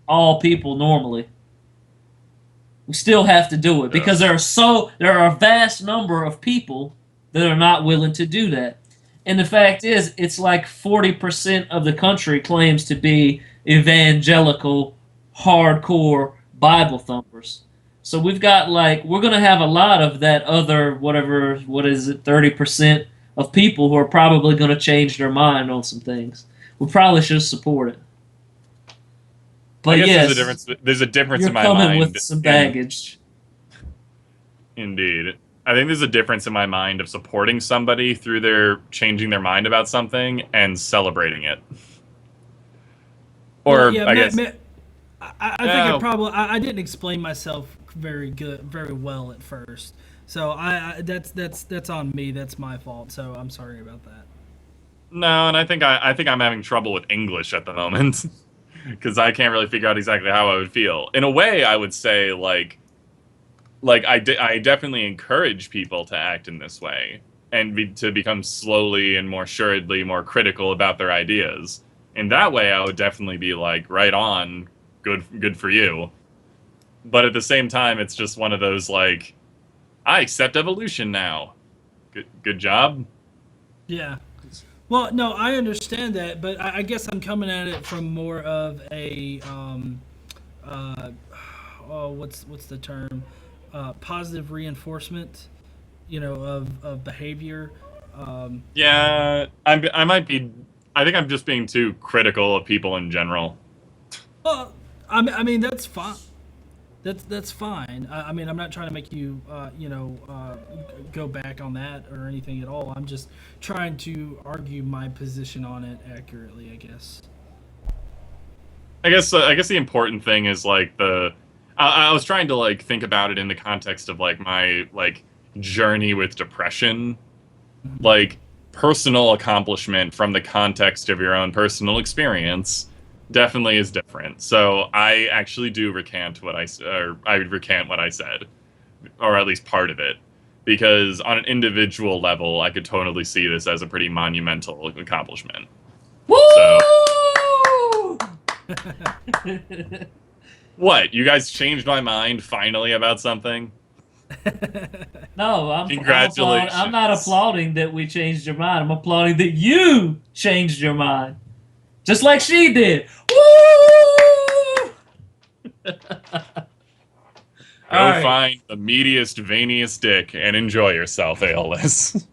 all people normally. We still have to do it because there are a vast number of people that are not willing to do that. And the fact is, it's like 40% of the country claims to be evangelical, hardcore Bible thumpers. So we've got we're going to have a lot of that other, 30% of people who are probably going to change their mind on some things. We probably should support it. But I guess yes, there's a difference in my you're mind. coming with some baggage. Indeed. I think there's a difference in my mind of supporting somebody through their changing their mind about something and celebrating it. Or, well, yeah, I guess... I think I didn't explain myself very well at first. So that's on me. That's my fault. So I'm sorry about that. No, and I think I'm having trouble with English at the moment because I can't really figure out exactly how I would feel. In a way, I would say I definitely encourage people to act in this way and to become slowly and more assuredly more critical about their ideas in that way, I would definitely be like, right on, good for you. But at the same time, it's just one of those like, I accept evolution now. Good job. Yeah. Well, no, I understand that, but I guess I'm coming at it from more of a what's the term? Positive reinforcement, of behavior. Yeah, I might be. I think I'm just being too critical of people in general. Well, I mean that's fine. That's fine. I mean, I'm not trying to make you, go back on that or anything at all. I'm just trying to argue my position on it accurately, I guess. I guess the important thing is like I was trying to like think about it in the context of like my like journey with depression, like personal accomplishment from the context of your own personal experience definitely is different. So I actually do recant what I said, or at least part of it, because on an individual level, I could totally see this as a pretty monumental accomplishment. Woo! So, what? You guys changed my mind finally about something? No, Congratulations. I'm not applauding that we changed your mind. I'm applauding that you changed your mind. Just like she did. Woo! Go find the meatiest, veiniest dick and enjoy yourself, Aeolus.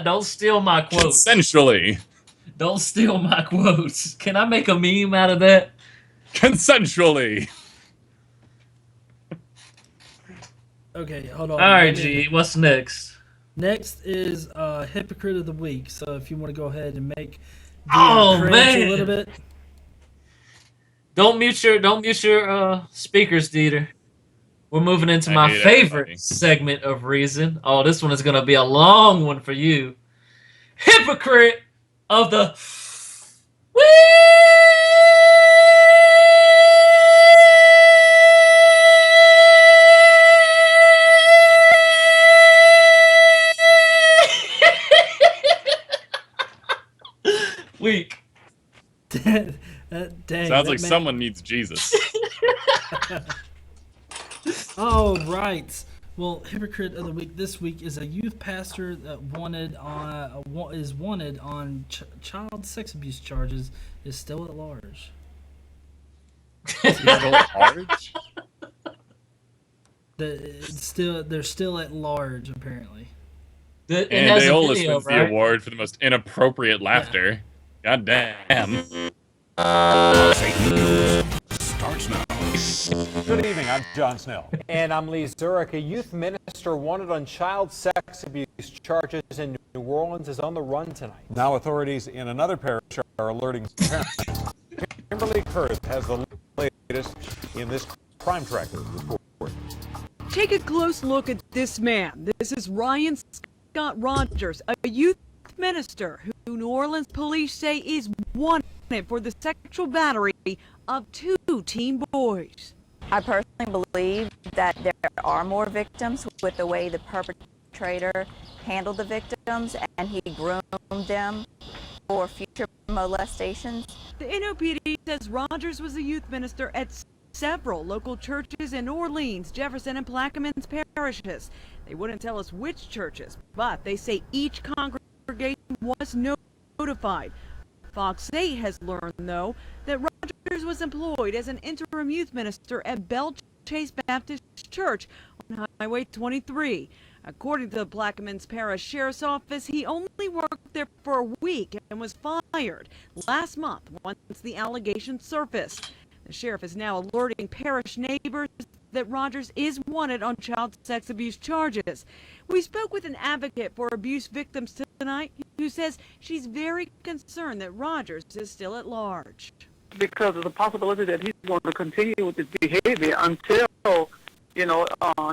Don't steal my quotes. Consensually. Don't steal my quotes. Can I make a meme out of that? Consensually. Okay, hold on. All right, G. What's next? Next is Hypocrite of the Week. So if you want to go ahead and make man, a little bit. Don't mute your speakers, Dieter. We're moving into my favorite segment of Reason. Oh, this one is gonna be a long one for you. Hypocrite of the week. Dang, Sounds like someone needs Jesus. Oh, right. Well, Hypocrite of the Week this week is a youth pastor that is wanted on child sex abuse charges, is still at large. Still at large? They're still at large, apparently. And Aeolus wins the award for the most inappropriate laughter. Yeah. God damn. Starts now. Good evening, I'm John Snell. And I'm Lee Zurich. A youth minister wanted on child sex abuse charges in New Orleans is on the run tonight. Now authorities in another parish are alerting parents. Kimberly Kurth has the latest in this Crime Tracker report. Take a close look at this man. This is Ryan Scott Rogers, a youth minister who New Orleans police say is wanted for the sexual battery of 2 teen boys. I personally believe that there are more victims with the way the perpetrator handled the victims and he groomed them for future molestations. The NOPD says Rogers was a youth minister at several local churches in Orleans, Jefferson, and Plaquemines parishes. They wouldn't tell us which churches, but they say each congregation was notified. Fox 8 has learned, though, that Rogers was employed as an interim youth minister at Belle Chase Baptist Church on Highway 23. According to the Plaquemines Parish Sheriff's Office, he only worked there for a week and was fired last month once the allegations surfaced. The sheriff is now alerting parish neighbors that Rogers is wanted on child sex abuse charges. We spoke with an advocate for abuse victims tonight who says she's very concerned that Rogers is still at large. Because of the possibility that he's going to continue with his behavior until,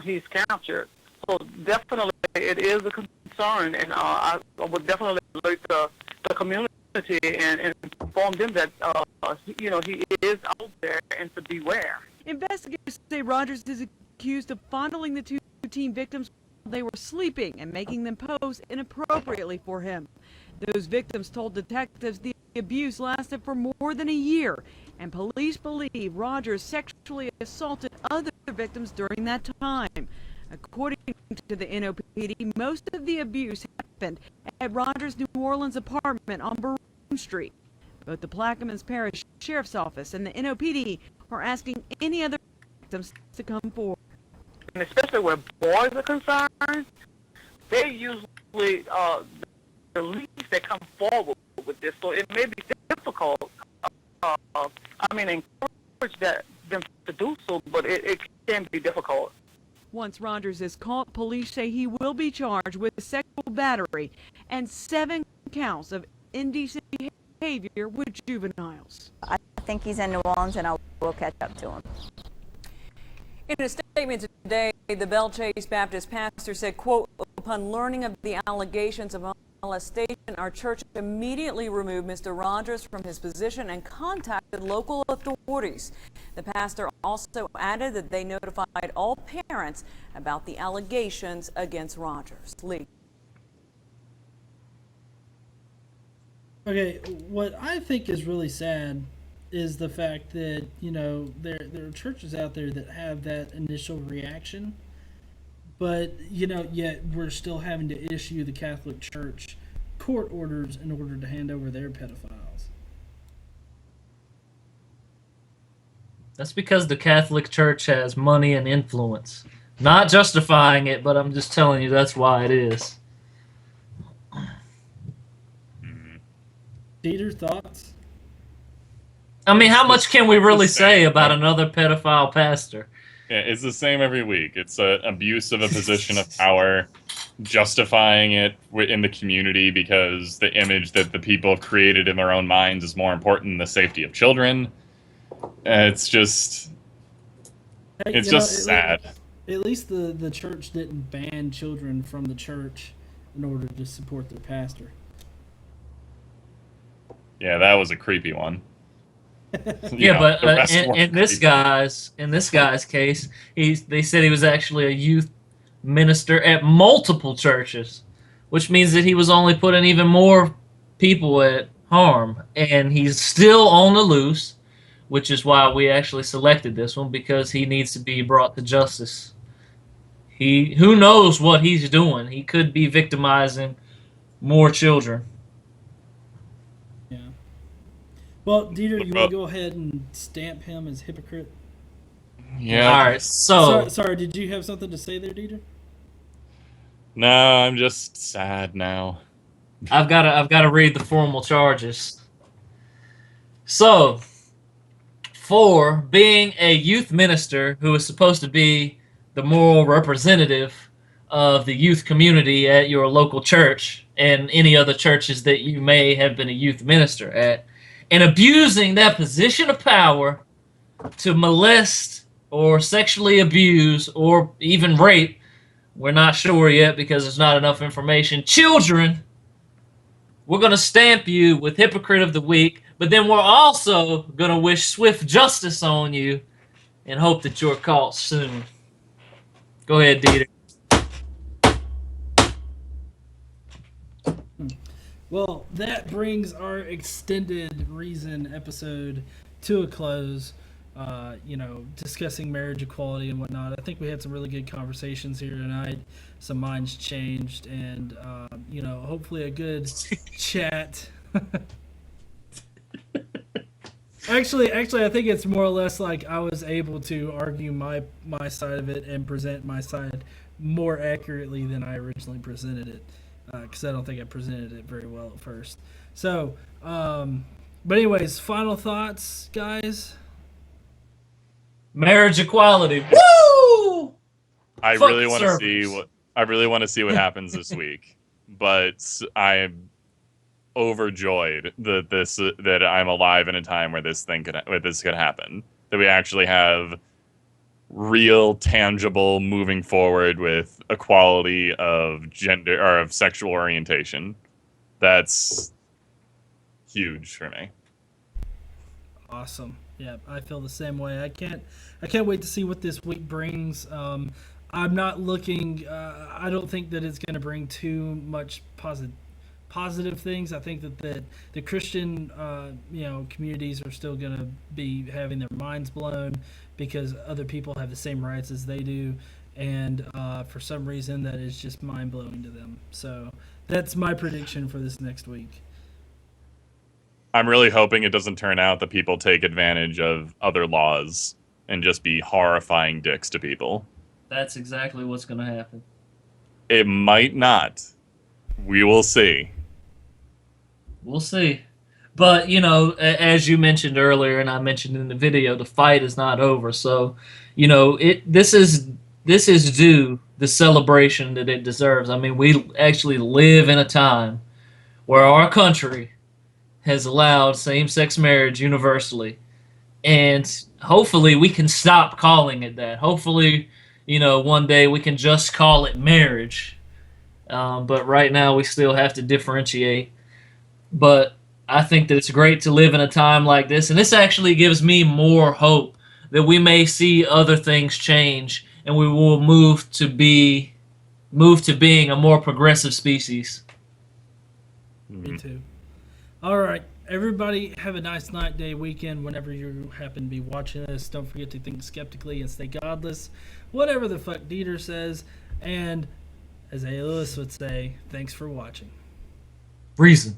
he's captured. So definitely it is a concern, and I would definitely alert the community and inform them that, he is out there and to beware. Investigators say Rogers is accused of fondling the 2 teen victims they were sleeping and making them pose inappropriately for him. Those victims told detectives the abuse lasted for more than a year, and police believe Rogers sexually assaulted other victims during that time. According to the NOPD, most of the abuse happened at Rogers' New Orleans apartment on Broome Street. Both the Plaquemines Parish Sheriff's Office and the NOPD are asking any other victims to come forward. And especially where boys are concerned, they usually the least that come forward with this. So it may be difficult. Encourage them to do so, but it can be difficult. Once Rogers is caught, police say he will be charged with sexual battery and 7 counts of indecent behavior with juveniles. I think he's in New Orleans, and I will catch up to him. In a statement today, the Belle Chase Baptist pastor said, quote, upon learning of the allegations of molestation, our church immediately removed Mr. Rogers from his position and contacted local authorities. The pastor also added that they notified all parents about the allegations against Rogers. Lee. Okay, what I think is really sad is the fact that, there are churches out there that have that initial reaction, but, yet we're still having to issue the Catholic Church court orders in order to hand over their pedophiles. That's because the Catholic Church has money and influence. Not justifying it, but I'm just telling you that's why it is. Dieter, thoughts? I mean, how much can we really say about another pedophile pastor? Yeah, it's the same every week. It's an abuse of a position of power, justifying it in the community because the image that the people have created in their own minds is more important than the safety of children. It's just sad. At least the church didn't ban children from the church in order to support their pastor. Yeah, that was a creepy one. Yeah, but in this guy's case, they said he was actually a youth minister at multiple churches, which means that he was only putting even more people at harm, and he's still on the loose, which is why we actually selected this one, because he needs to be brought to justice. Who knows what he's doing? He could be victimizing more children. Well, Dieter, you want to go ahead and stamp him as hypocrite? Yeah. All right. So sorry, did you have something to say there, Dieter? No, I'm just sad now. I've got to read the formal charges. So, for being a youth minister who is supposed to be the moral representative of the youth community at your local church and any other churches that you may have been a youth minister at, and abusing that position of power to molest or sexually abuse or even rape, we're not sure yet because there's not enough information, children, we're going to stamp you with Hypocrite of the Week, but then we're also going to wish swift justice on you and hope that you're caught soon. Go ahead, Dieter. Well, that brings our extended Reason episode to a close. Discussing marriage equality and whatnot. I think we had some really good conversations here tonight. Some minds changed, and hopefully a good chat. Actually, I think it's more or less like I was able to argue my side of it and present my side more accurately than I originally presented it. Because I don't think I presented it very well at first. So, but anyways, final thoughts, guys? Marriage equality. Woo! I really want to see what happens this week. But I'm overjoyed that I'm alive in a time where this could happen. That we actually have real, tangible, moving forward with equality of gender or of sexual orientation. That's huge for me. Awesome. Yeah, I feel the same way. I can't wait to see what this week brings. I'm not looking. I don't think that it's going to bring too much positive things. I think that the Christian communities are still going to be having their minds blown because other people have the same rights as they do, and for some reason that is just mind blowing to them. So that's my prediction for this next week. I'm really hoping it doesn't turn out that people take advantage of other laws and just be horrifying dicks to people. That's exactly what's going to happen. It might not. We will see. We'll see. But, as you mentioned earlier, and I mentioned in the video, the fight is not over. So, this is due the celebration that it deserves. I mean, we actually live in a time where our country has allowed same-sex marriage universally. And hopefully we can stop calling it that. Hopefully, one day we can just call it marriage. But right now we still have to differentiate. But I think that it's great to live in a time like this. And this actually gives me more hope that we may see other things change and we will move to being a more progressive species. Me too. All right. Everybody have a nice night, day, weekend, whenever you happen to be watching this. Don't forget to think skeptically and stay godless. Whatever the fuck Dieter says. And as A. Lewis would say, thanks for watching. Reason.